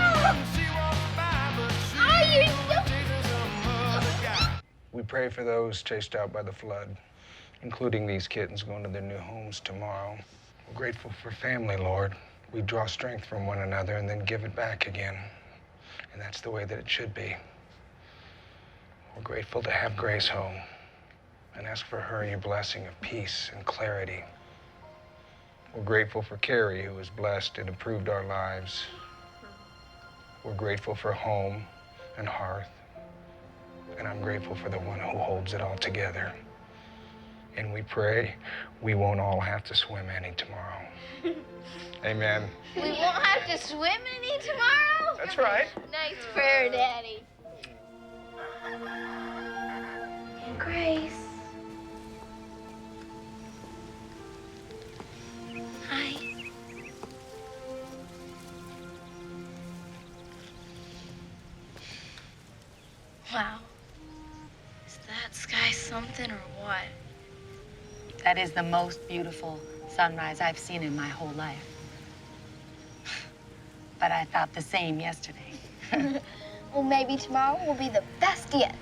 Oh, you We pray for those chased out by the flood, including these kittens going to their new homes tomorrow. We're grateful for family, Lord. We draw strength from one another and then give it back again. And that's the way that it should be. We're grateful to have Grace home and ask for her your blessing of peace and clarity. We're grateful for Carrie, who has blessed and improved our lives. We're grateful for home and hearth. And I'm grateful for the one who holds it all together. And we pray we won't all have to swim any tomorrow. Amen. We won't have to swim any tomorrow? That's right. Nice prayer, Daddy. Grace. Hi. Wow. Is that sky something or what? That is the most beautiful sunrise I've seen in my whole life. But I thought the same yesterday. Well, maybe tomorrow will be the best yet.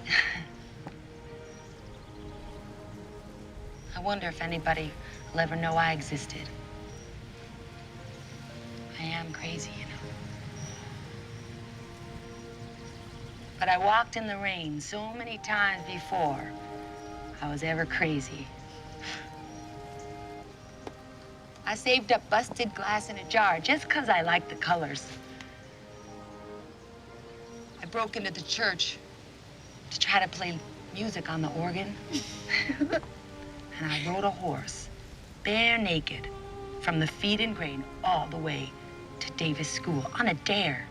I wonder if anybody will ever know I existed. I am crazy, you know. But I walked in the rain so many times before I was ever crazy. I saved up busted glass in a jar just 'cause I liked the colors. I broke into the church to try to play music on the organ. And I rode a horse, bare naked, from the feed and grain all the way to Davis School on a dare.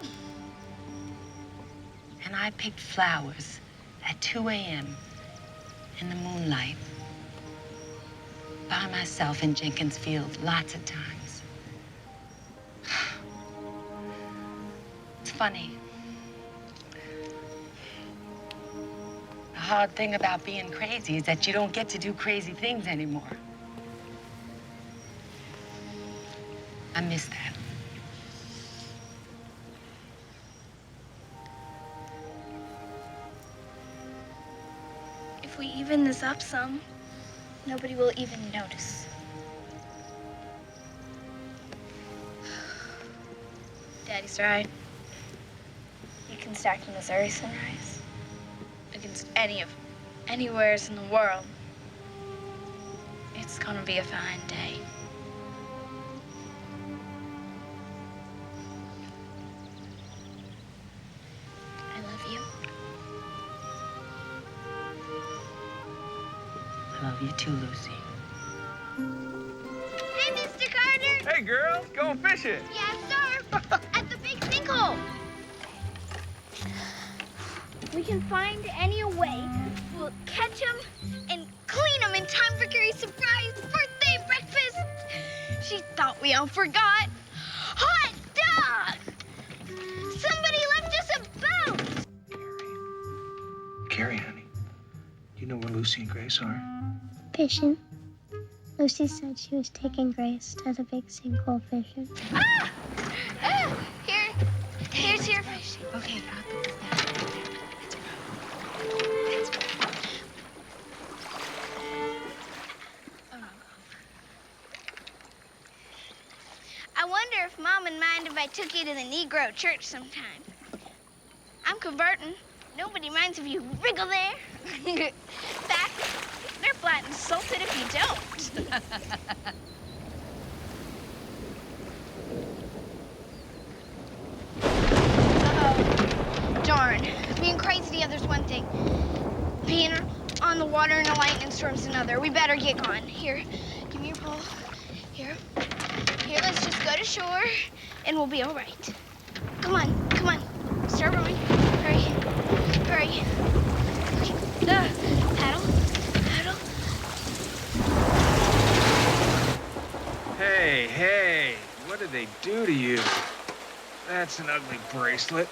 And I picked flowers at 2 a.m. in the moonlight by myself in Jenkins Field lots of times. It's funny. The hard thing about being crazy is that you don't get to do crazy things anymore. I miss that. If we even this up some, nobody will even notice. Daddy's right. You can stack the Missouri sunrise against anywheres in the world. It's gonna be a fine day. I love you. I love you too, Lucy. Hey, Mr. Carter! Hey, girls, going fishing. Yes, sir. At the big sinkhole. We can find any way. We'll catch him and clean him in time for Carrie's surprise birthday breakfast. She thought we all forgot. Hot dog! Somebody left us a boat! Carrie, honey, you know where Lucy and Grace are? Fishing. Lucy said she was taking Grace to the big sinkhole fishing. Ah! Here's your fish. Okay, I'll put this down. I wonder if Mom would mind if I took you to the Negro church sometime. I'm converting. Nobody minds if you wriggle there. In fact, they're flat and salted if you don't. Uh-oh. Darn. Being crazy together's one thing. Being on the water in a lightning storm's another. We better get going. Here, give me your pole. Here, let's just go to shore, and we'll be all right. Come on. Start rowing. Hurry. Paddle. Hey, what did they do to you? That's an ugly bracelet.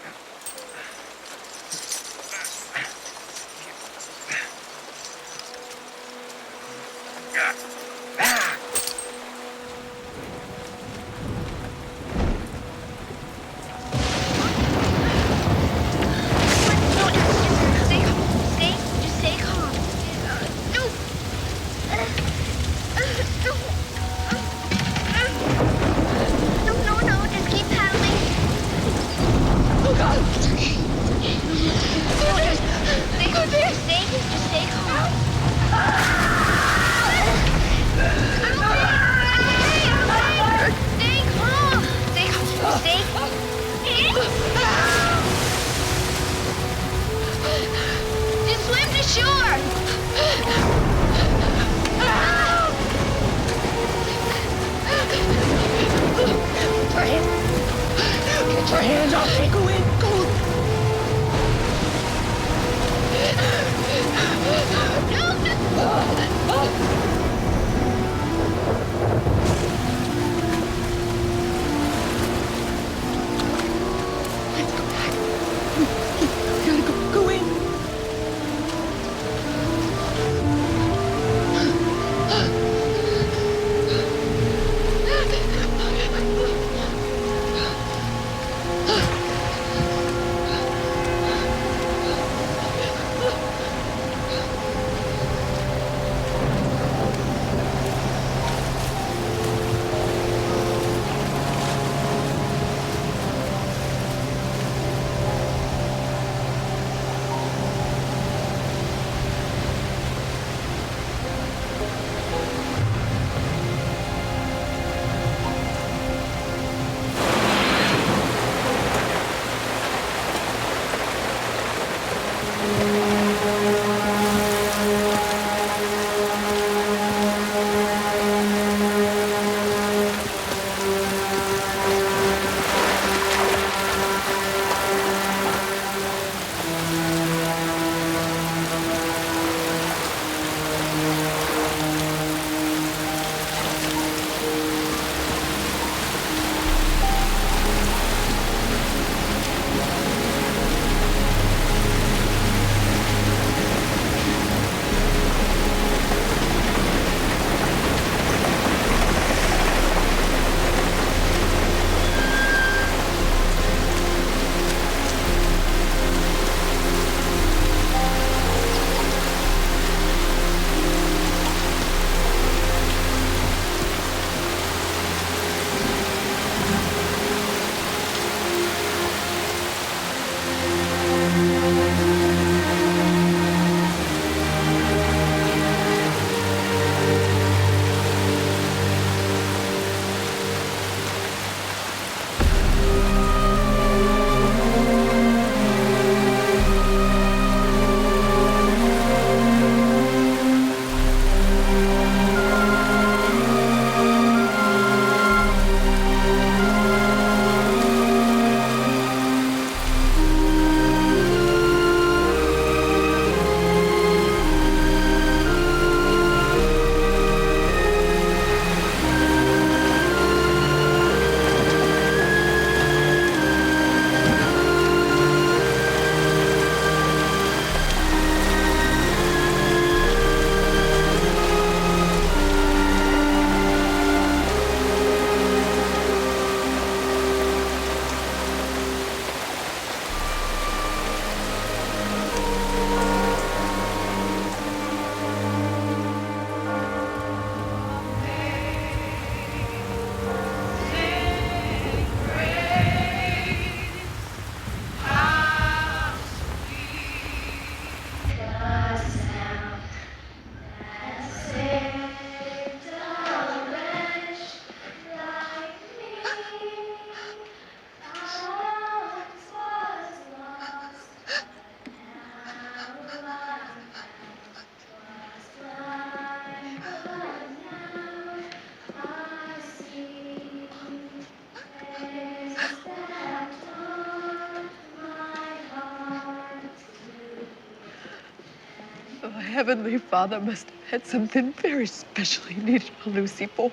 Our Heavenly Father must have had something very special he needed for Lucy for.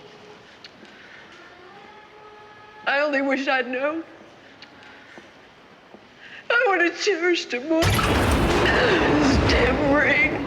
I only wish I'd known. I would have cherished her more. This damn ring.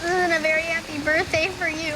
And a very happy birthday for you.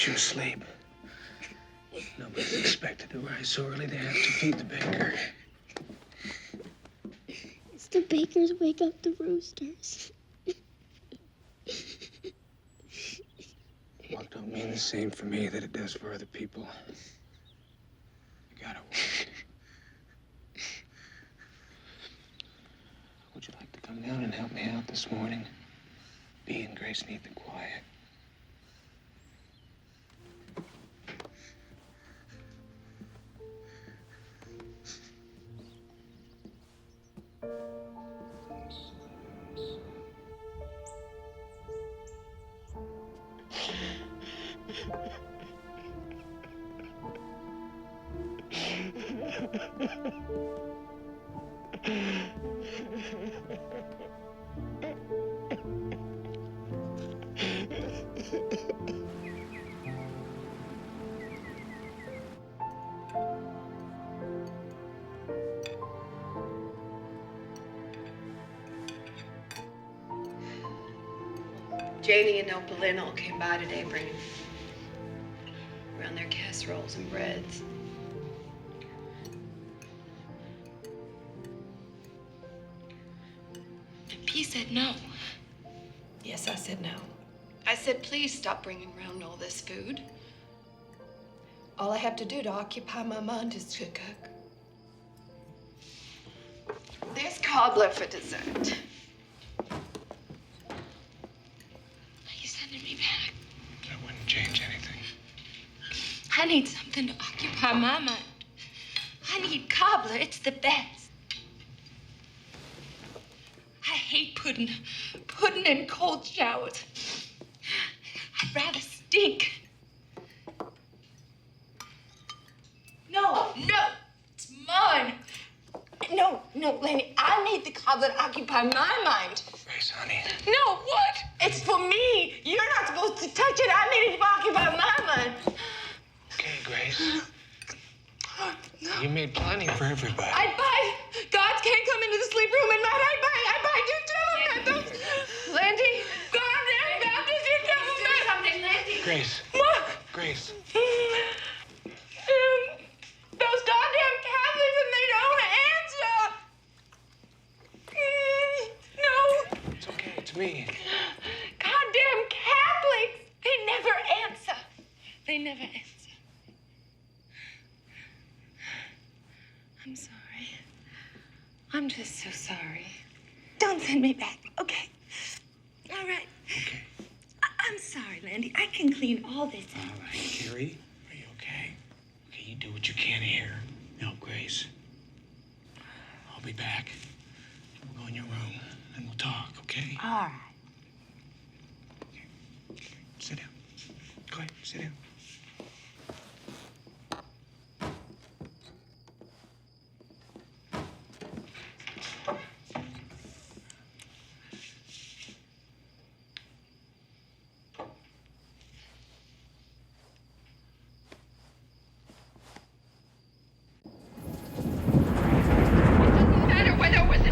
You asleep. Nobody's expected to rise so early they have to feed the baker. It's the bakers wake up the roosters. Well, it don't mean the same for me that it does for other people. I gotta. Would you like to come down and help me out this morning? Bea and Grace need the quiet. Janie and Uncle Lynn all came by today bringing around their casseroles and breads. He said no. Yes, I said no. I said, please stop bringing around all this food. All I have to do to occupy my mind is to cook. There's cobbler for dessert. Are you sending me back? That wouldn't change anything. I need something to occupy my mind. I need cobbler. It's the best. I hate pudding in cold showers. I'd rather stink. No, it's mine. No, Lenny, I need the cobbler to occupy my mind. Grace, honey. No, what? It's for me. You're not supposed to touch it. I need it to occupy my mind. Okay, Grace. You made plenty for everybody. I buy. God can't come into the sleep room at night. I buy. You devil Baptist. Landy, goddamn Baptist, you devil Baptist. Do something, Landy. Grace. What? Grace. Those goddamn Catholics and they don't answer. No. It's okay, it's me. Goddamn Catholics. They never answer. They never answer. I'm sorry. I'm just so sorry. Don't send me back, okay? All right. Okay. I'm sorry, Landy. I can clean all this up. All right, Carrie. Are you okay? Okay, you do what you can here. Now, Grace. I'll be back. We'll go in your room and we'll talk, okay? All right. Okay. Sit down. Go ahead, sit down.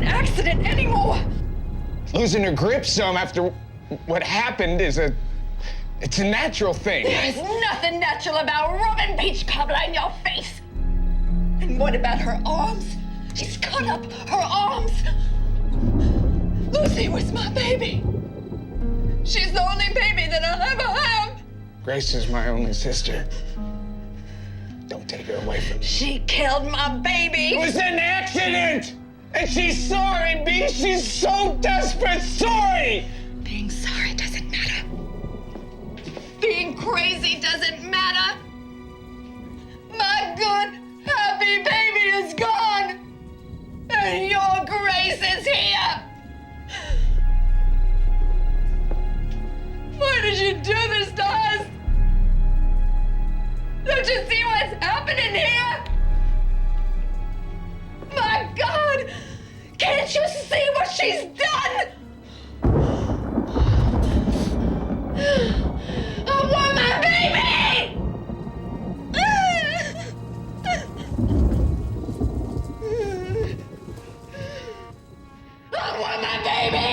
Accident anymore. Losing her grip some after what happened it's a natural thing. There's nothing natural about rubbing peach cobbler in your face. And what about her arms? She's cut up her arms. Lucy was my baby. She's the only baby that I'll ever have. Grace is my only sister. Don't take her away from me. She killed my baby. It was an accident! And she's sorry, Bea. She's so desperate sorry! Being sorry doesn't matter. Being crazy doesn't matter. My good, happy baby is gone. And your Grace is here. Why did you do this to us? Don't you see what's happening here? My God! Can't you see what she's done? I want my baby! I want my baby!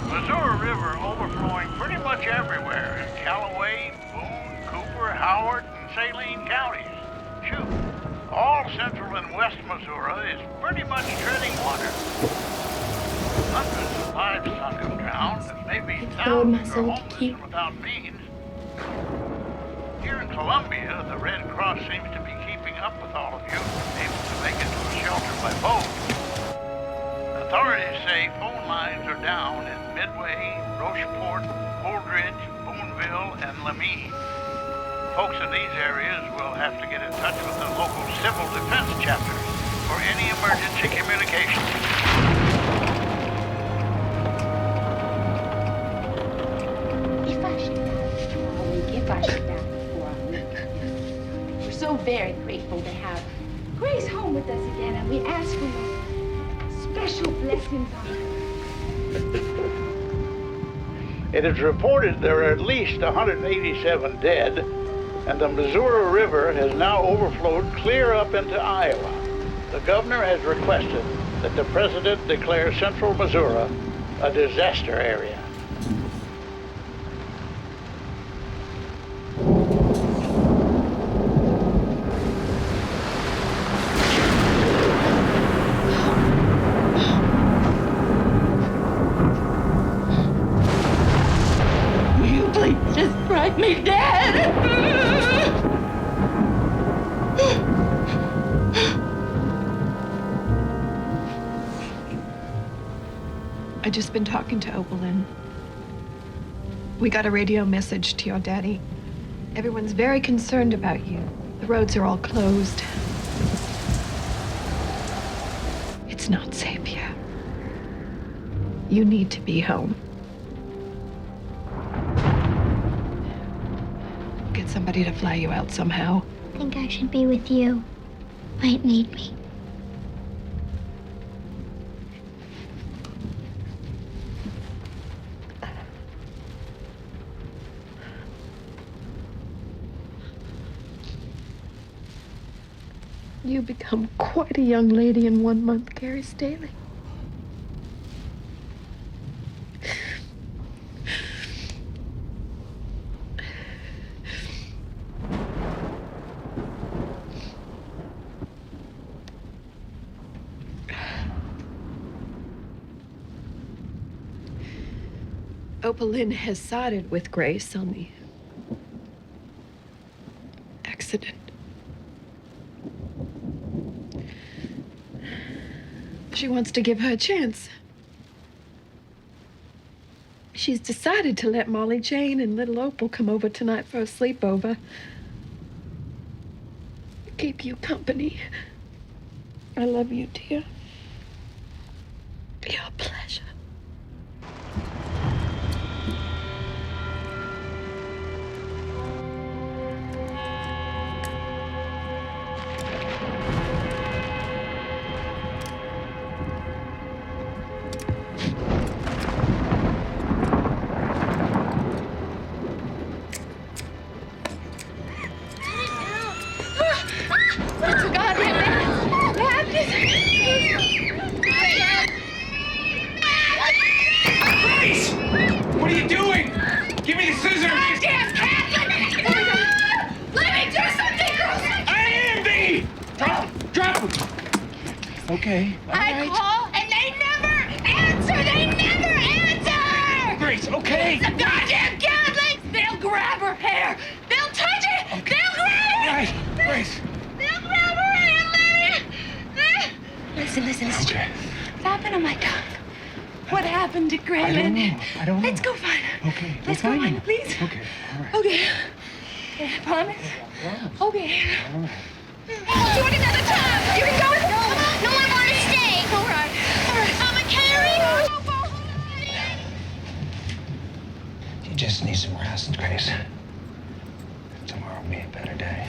Missouri River overflowing pretty much everywhere. Callaway, Boone, Cooper, hold myself to keep. Without means. Here in Colombia, the Red Cross seems to be keeping up with all of you, able to make it to a shelter by boat. Authorities say phone lines are down in Midway, Rocheport, Holdridge, Boonville, and Lamine. Folks in these areas will have to get in touch with the local civil defense chapters for any emergency communication. If I should die before I leave. We're so very grateful to have Grace home with us again, and we ask for your special blessings on her. It is reported there are at least 187 dead, and the Missouri River has now overflowed clear up into Iowa. The governor has requested that the president declare central Missouri a disaster area. Me dead! I just been talking to Opalyn. We got a radio message to your daddy. Everyone's very concerned about you. The roads are all closed. It's not safe here. You need to be home. Get somebody to fly you out somehow. I think I should be with you. Might need me. You become quite a young lady in 1 month, Gary Staley. Opalyn has sided with Grace on the accident. She wants to give her a chance. She's decided to let Molly Jane and little Opal come over tonight for a sleepover. Keep you company. I love you, dear. Be a pleasure. It's a goddamn Grace! What are you doing? Give me the scissors! Goddamn cat! Let me do something, girls! I am Biggie! Drop him! Okay. I call and they never answer! They never answer! Grace, okay. The goddamn gadlings! They'll grab her hair! They'll touch it! Okay. They'll grab it! All right, Grace. They'll grab her hair, Lily! Listen. Okay. What happened to my tongue? What happened to Graylin? I don't know. Let's go find her. Okay. Let's go find her, please. Okay, all right. Okay. Okay, promise? Okay. All right. We'll do it another time. You can go with me. No, I want to stay. All right. Mama, carry. You just need some rest, Grace. Tomorrow will be a better day.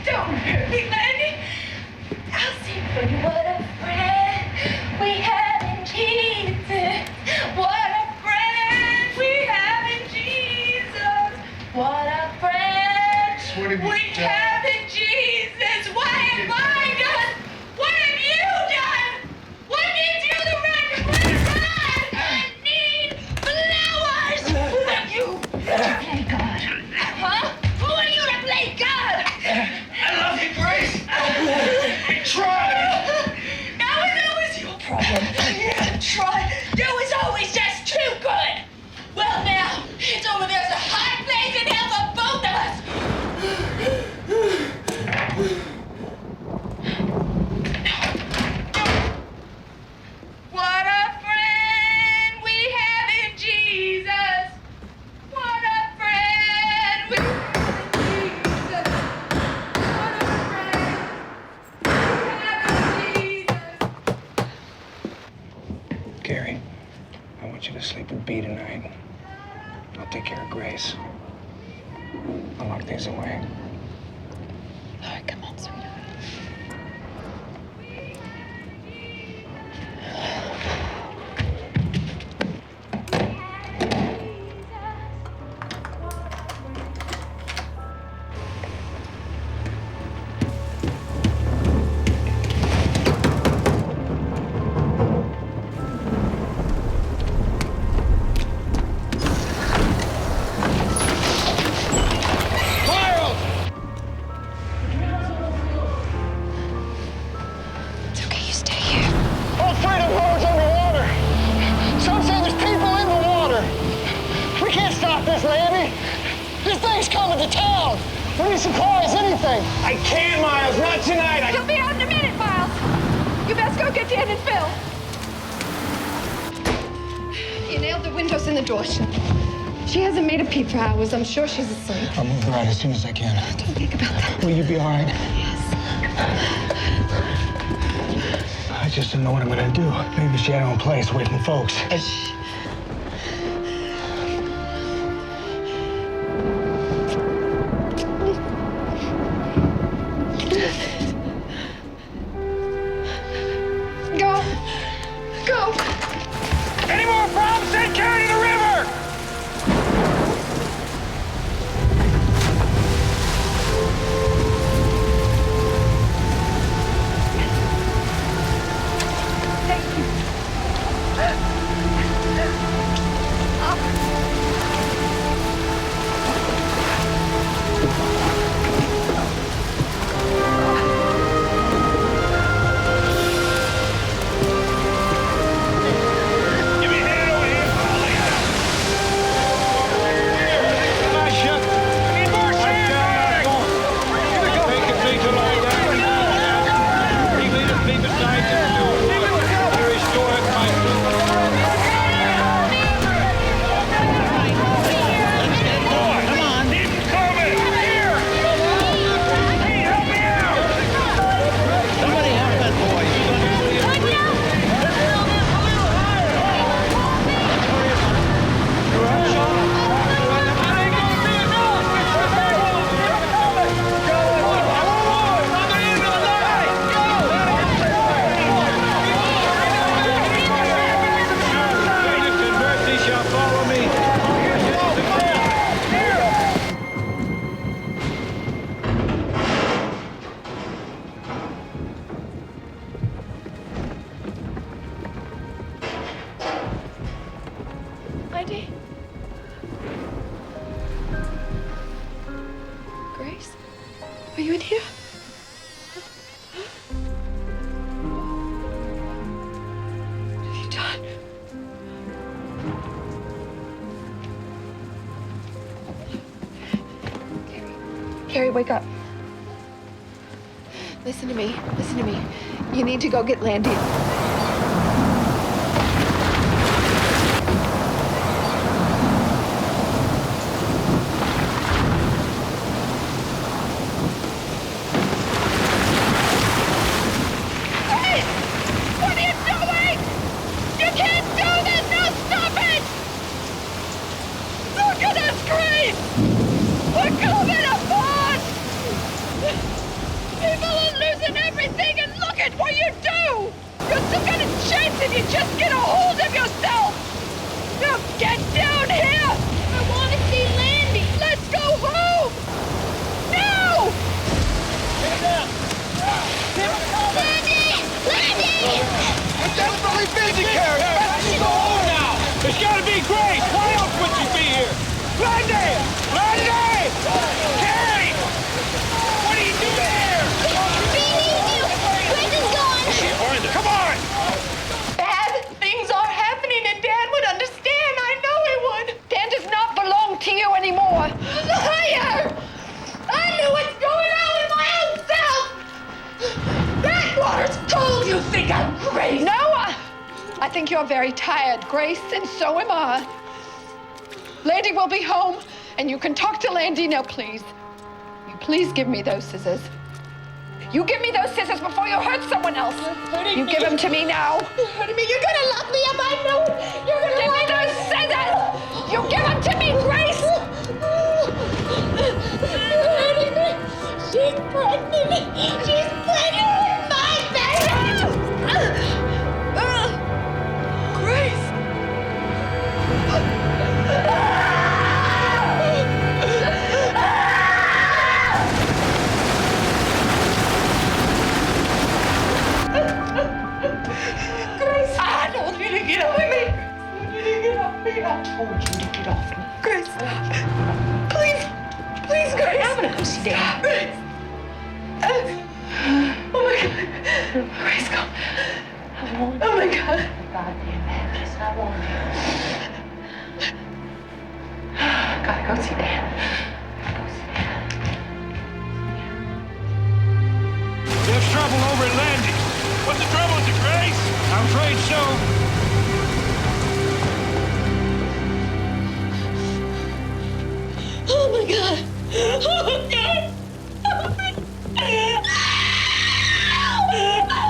Don't hurt me, Landy. I'll sing for you. What a friend we have in Jesus. What a friend we have in Jesus. What a friend we have in Jesus. What have I done? What have you done? What did you the right to put aside? I need flowers. You play God. Huh? Who are you to I'll take care of Grace. I'll lock these away. All right, come on, sweetheart. I can't, Miles. Not tonight. He'll be out in a minute, Miles. You best go get Dan and Phil. You nailed the windows and the doors. She hasn't made a peep for hours. I'm sure she's asleep. I'll move her out as soon as I can. Don't think about that. Will you be all right? Yes. I just don't know what I'm gonna do. Maybe she had her own place away from folks. Carrie, wake up. Listen to me. Listen to me. You need to go get Landy. Hey! What are you doing? You can't do this! Now stop it! Look at us, Grace! We're coming apart! People are losing everything, and look at what you do! You're still got a chance if you just get a hold of yourself! Now get down here! I want to see Landy! Let's go home! Now! Get down! Landy! Landy! We're desperately busy, Carrie! Let's go home now! There's gotta be Grace! Why else would she be here? Landy! Landy! Carrie! What are you doing here? We need you! Grace is gone! Can't find her. Come on! Bad things are happening, and Dan would understand. I know he would. Dan does not belong to you anymore. Liar! I knew what's going on with my own self! Backwater's cold, you think I'm crazy? No, I think you're very tired, Grace, and so am I. Landy will be home, and you can talk to Landy now, please. You please give me those scissors. You give me those scissors before you hurt someone else. You give them to me now. You're hurting me. You're gonna lock me up. I know it. You're gonna give me those scissors. You give them to me, Grace. Please, please, Grace. I'm gonna go see Dad. Grace. Oh my God. Grace, go. I won't. Oh my God. God damn it. Yes, I won't. Gotta go see Dad. There's trouble over at Landy's. What's the trouble, is it Grace? I'm afraid so. Oh my God! Oh my God!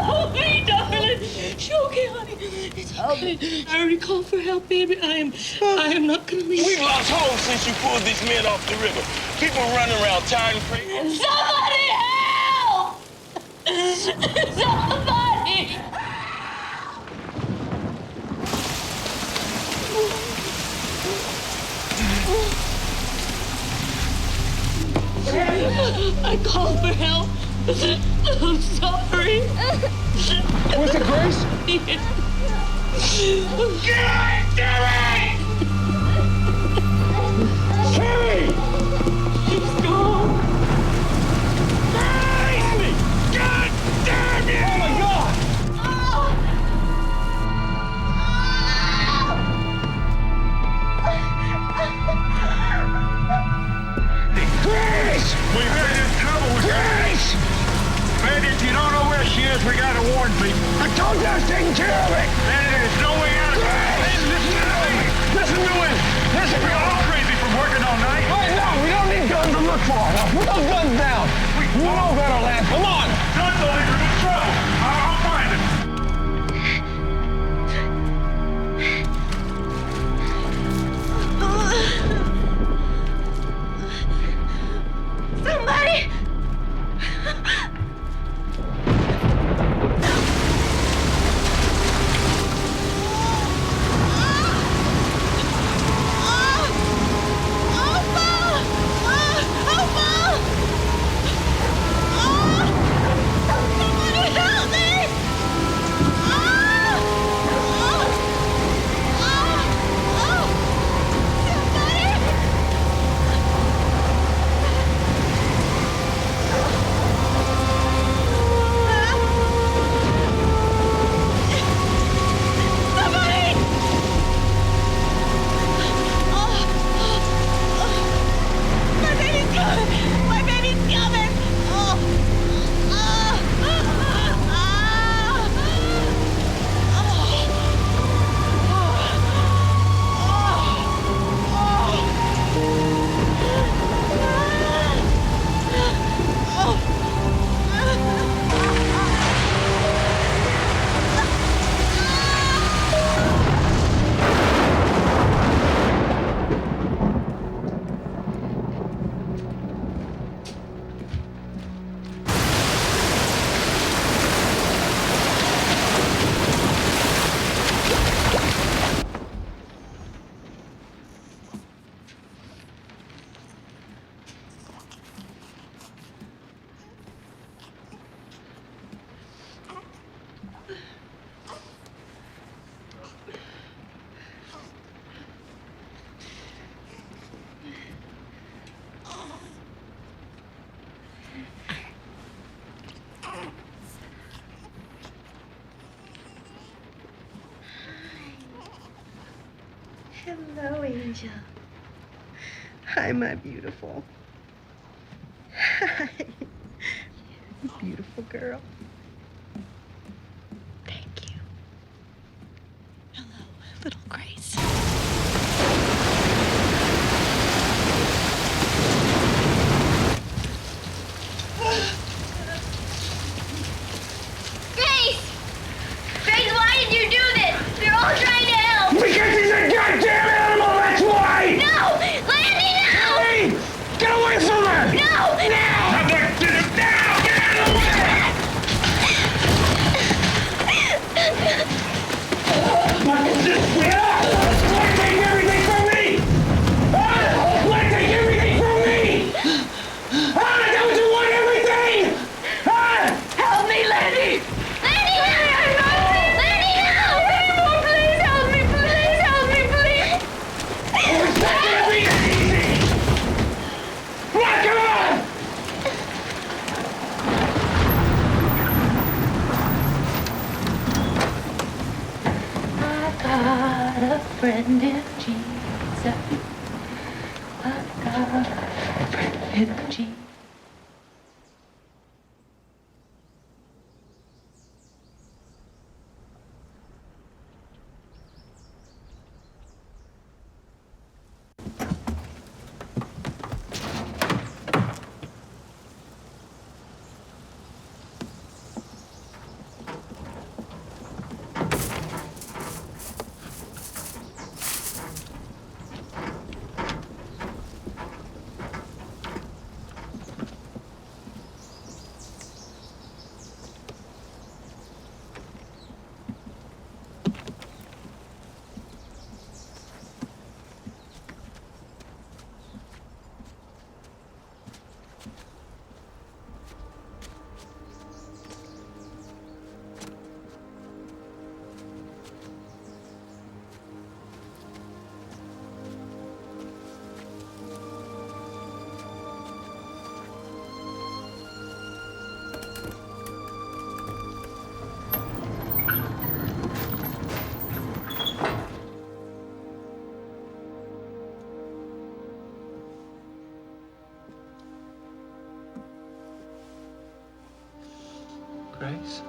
Help me, darling! She okay, honey? It's okay. I already called for help, baby. I am not gonna leave. We've lost hope since you pulled these men off the river. People running around tired and crazy. Somebody help! Somebody! I called for help. I'm sorry. Was it Grace? God damn it! Carrie! He's gone. Grace! God damn it! Oh my God! Grace! We heard there's trouble with Grace! Maybe if you don't know where she is, we gotta warn people. I told you I was taking care of it! Then there's no way out of it. Grace! Listen to me! Listen to it! Listen, we're all crazy from working all night. Wait, no, we don't need guns to look for. Put those guns down. You know better, lad. Come on! Guns will leave you in trouble. I'll find it. Somebody! Hello, Angel. Hi, my beautiful. Hi. Beautiful girl. Thank you. Hello, little Grace. Grace! Grace, why did you do this? We're all trying to help. Because he's a goddamn animal, that's why! No! Landy, no! Hey! Get away from her! No! Now! Now! Get out of the way! Fucking just get up! Itchy. Grace?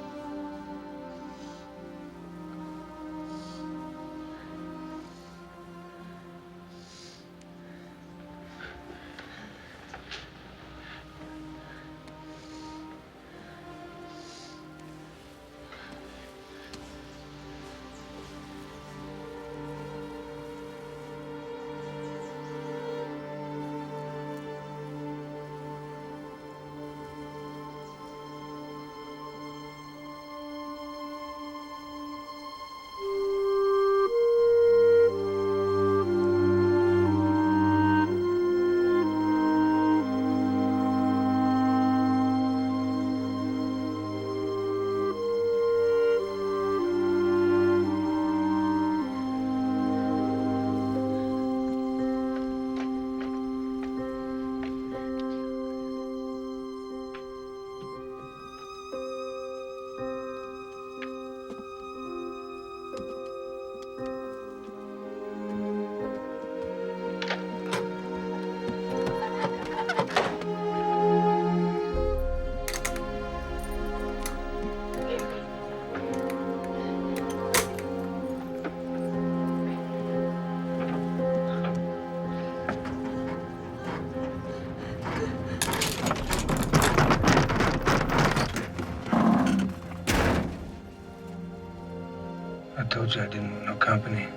I told you I didn't want no company.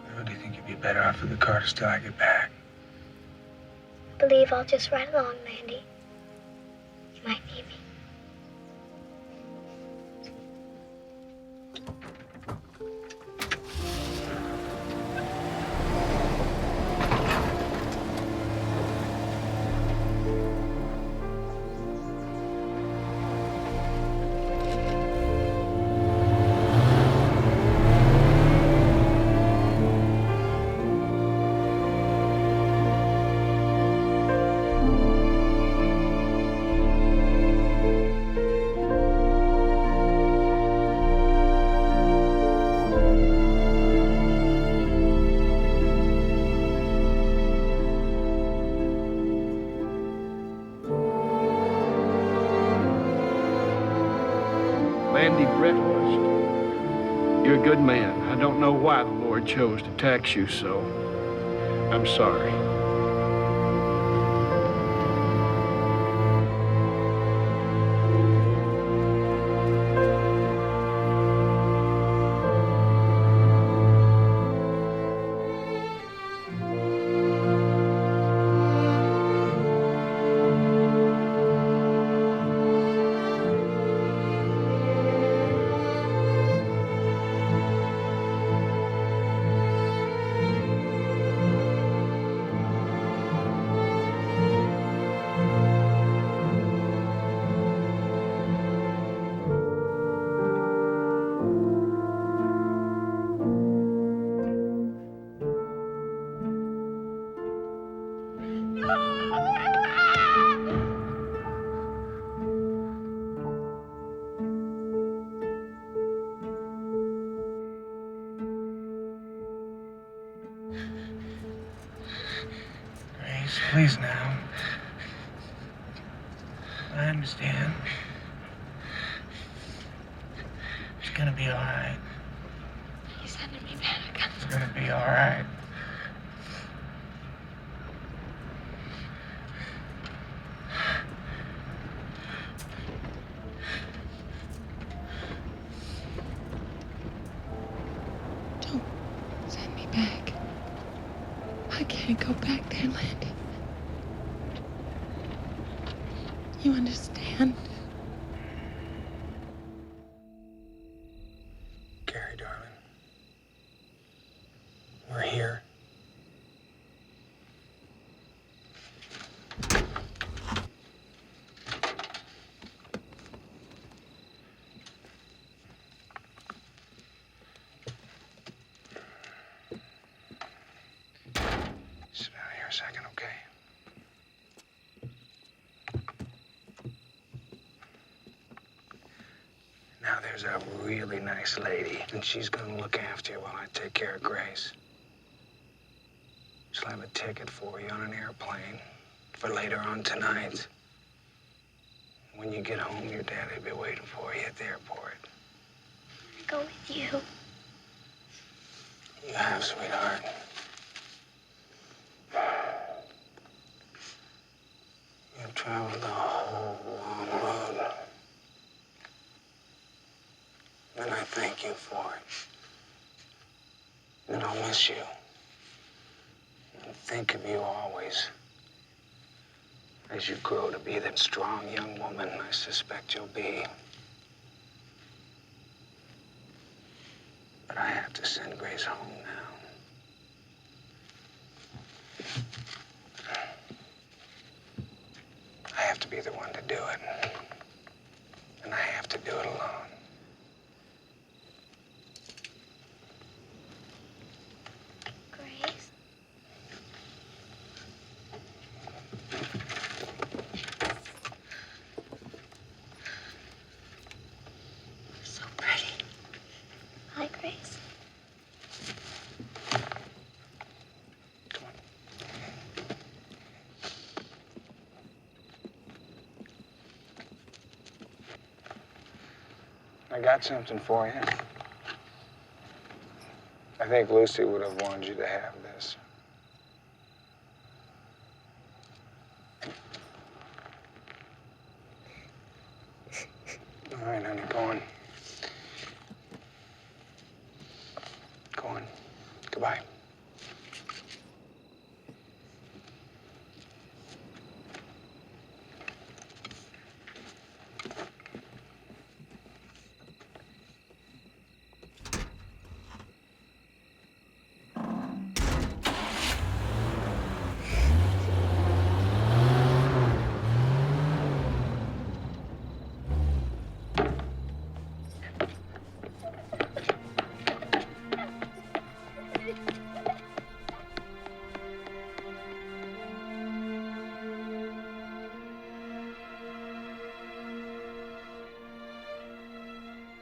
I really think you'd be better off with the Carters till I get back. I believe I'll just ride along, Mandy. You might need me. Mandy Brettlest, you're a good man. I don't know why the Lord chose to tax you so. I'm sorry. Please now. I understand. It's gonna be all right. He's sending me back. It's gonna be all right. Don't send me back. I can't go back there, Landy. You understand? Carrie, darling. We're here. Sit down here a second, okay? Now there's a really nice lady, and she's gonna look after you while I take care of Grace. She'll have a ticket for you on an airplane for later on tonight. When you get home, your daddy'll be waiting for you at the airport. Go with you. You have, sweetheart. You've traveled the whole long road. And I thank you for it. And I'll miss you. And think of you always. As you grow to be that strong young woman I suspect you'll be. But I have to send Grace home now. I have to be the one to do it. And I have to do it alone. Grace? So pretty. Hi, Grace. I got something for you. I think Lucy would have wanted you to have this. All right, honey, go on. Go on. Goodbye.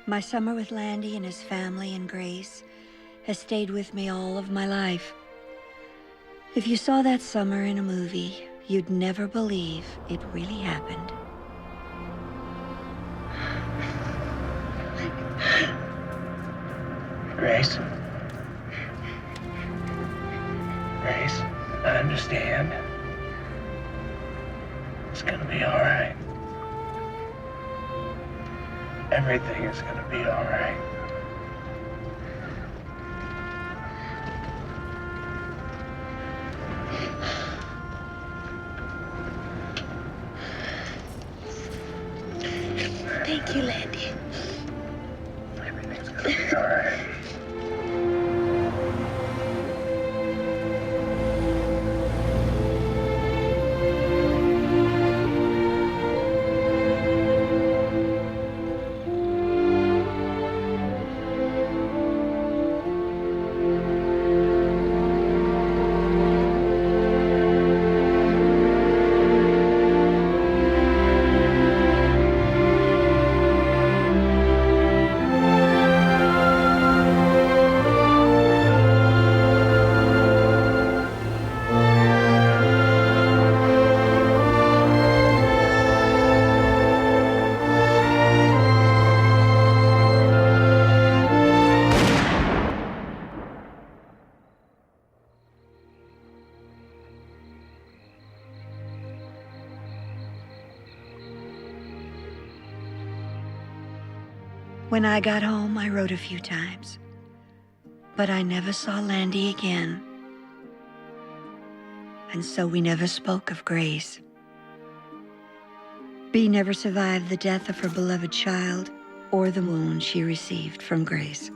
My summer with Landy and his family and Grace has stayed with me all of my life. If you saw that summer in a movie, you'd never believe it really happened. Grace? Grace, I understand. It's gonna be all right. Everything is gonna be all right. Thank you, Landy. Everything's gonna be all right. When I got home, I wrote a few times, but I never saw Landy again. And so we never spoke of Grace. Bea never survived the death of her beloved child or the wound she received from Grace.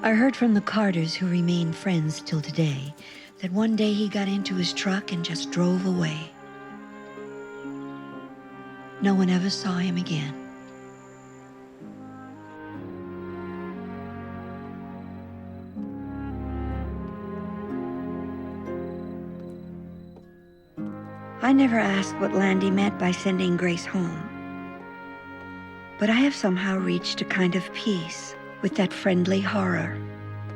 I heard from the Carters, who remain friends till today, that one day he got into his truck and just drove away. No one ever saw him again. I never asked what Landy meant by sending Grace home, but I have somehow reached a kind of peace with that friendly horror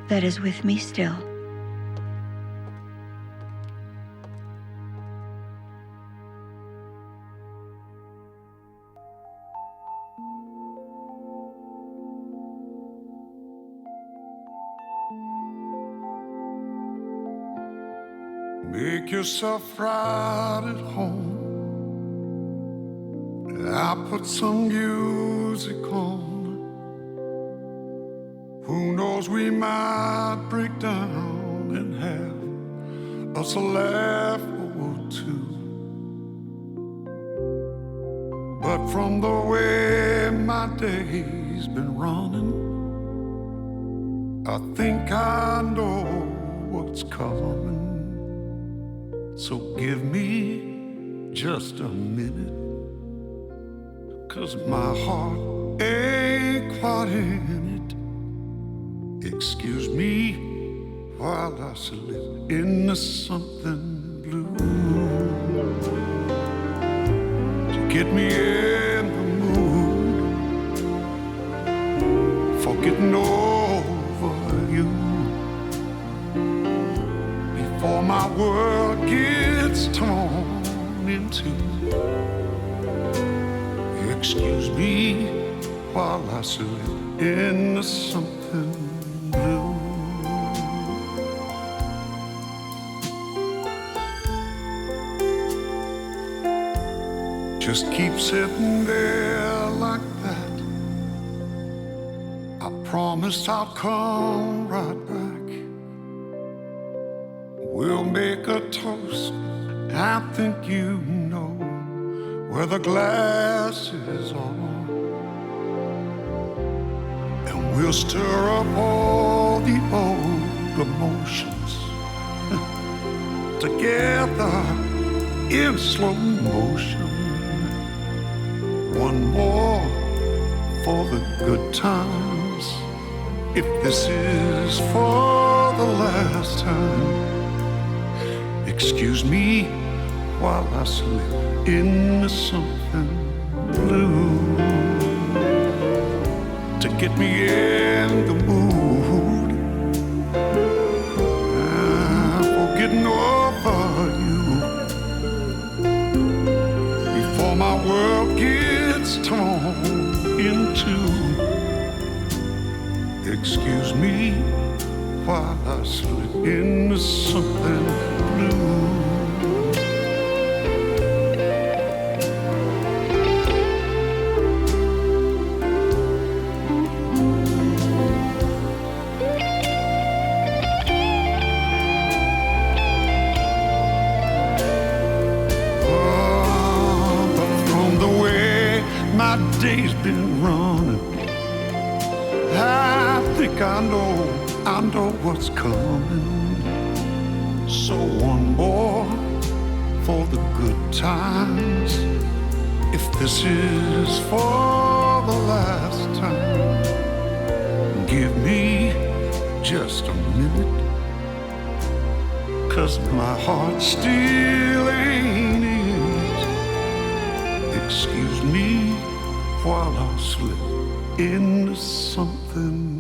that is with me still. Make yourself right at home. I'll put some music on. Who knows, we might break down and have us a laugh or two. But from the way my day's been running, I think I know what's coming. So give me just a minute, 'cause my heart ain't quite in it. Excuse me while I slip into something blue to get me in the mood for getting over you before my world gets torn into. Excuse me while I slip into something blue. Just keep sitting there like that. I promise I'll come right back. We'll make a toast. I think you know where the glass is on. And we'll stir up all the old emotions together in slow motion. One more for the good times. If this is for the last time, excuse me while I slip into something blue to get me in the mood for getting over you before my world gets torn into. Excuse me while I slip into something blue. Day's been running. I think I know what's coming. So one more for the good times. If this is for the last time, give me just a minute, 'cause my heart still ain't in it. Excuse me while I slip into something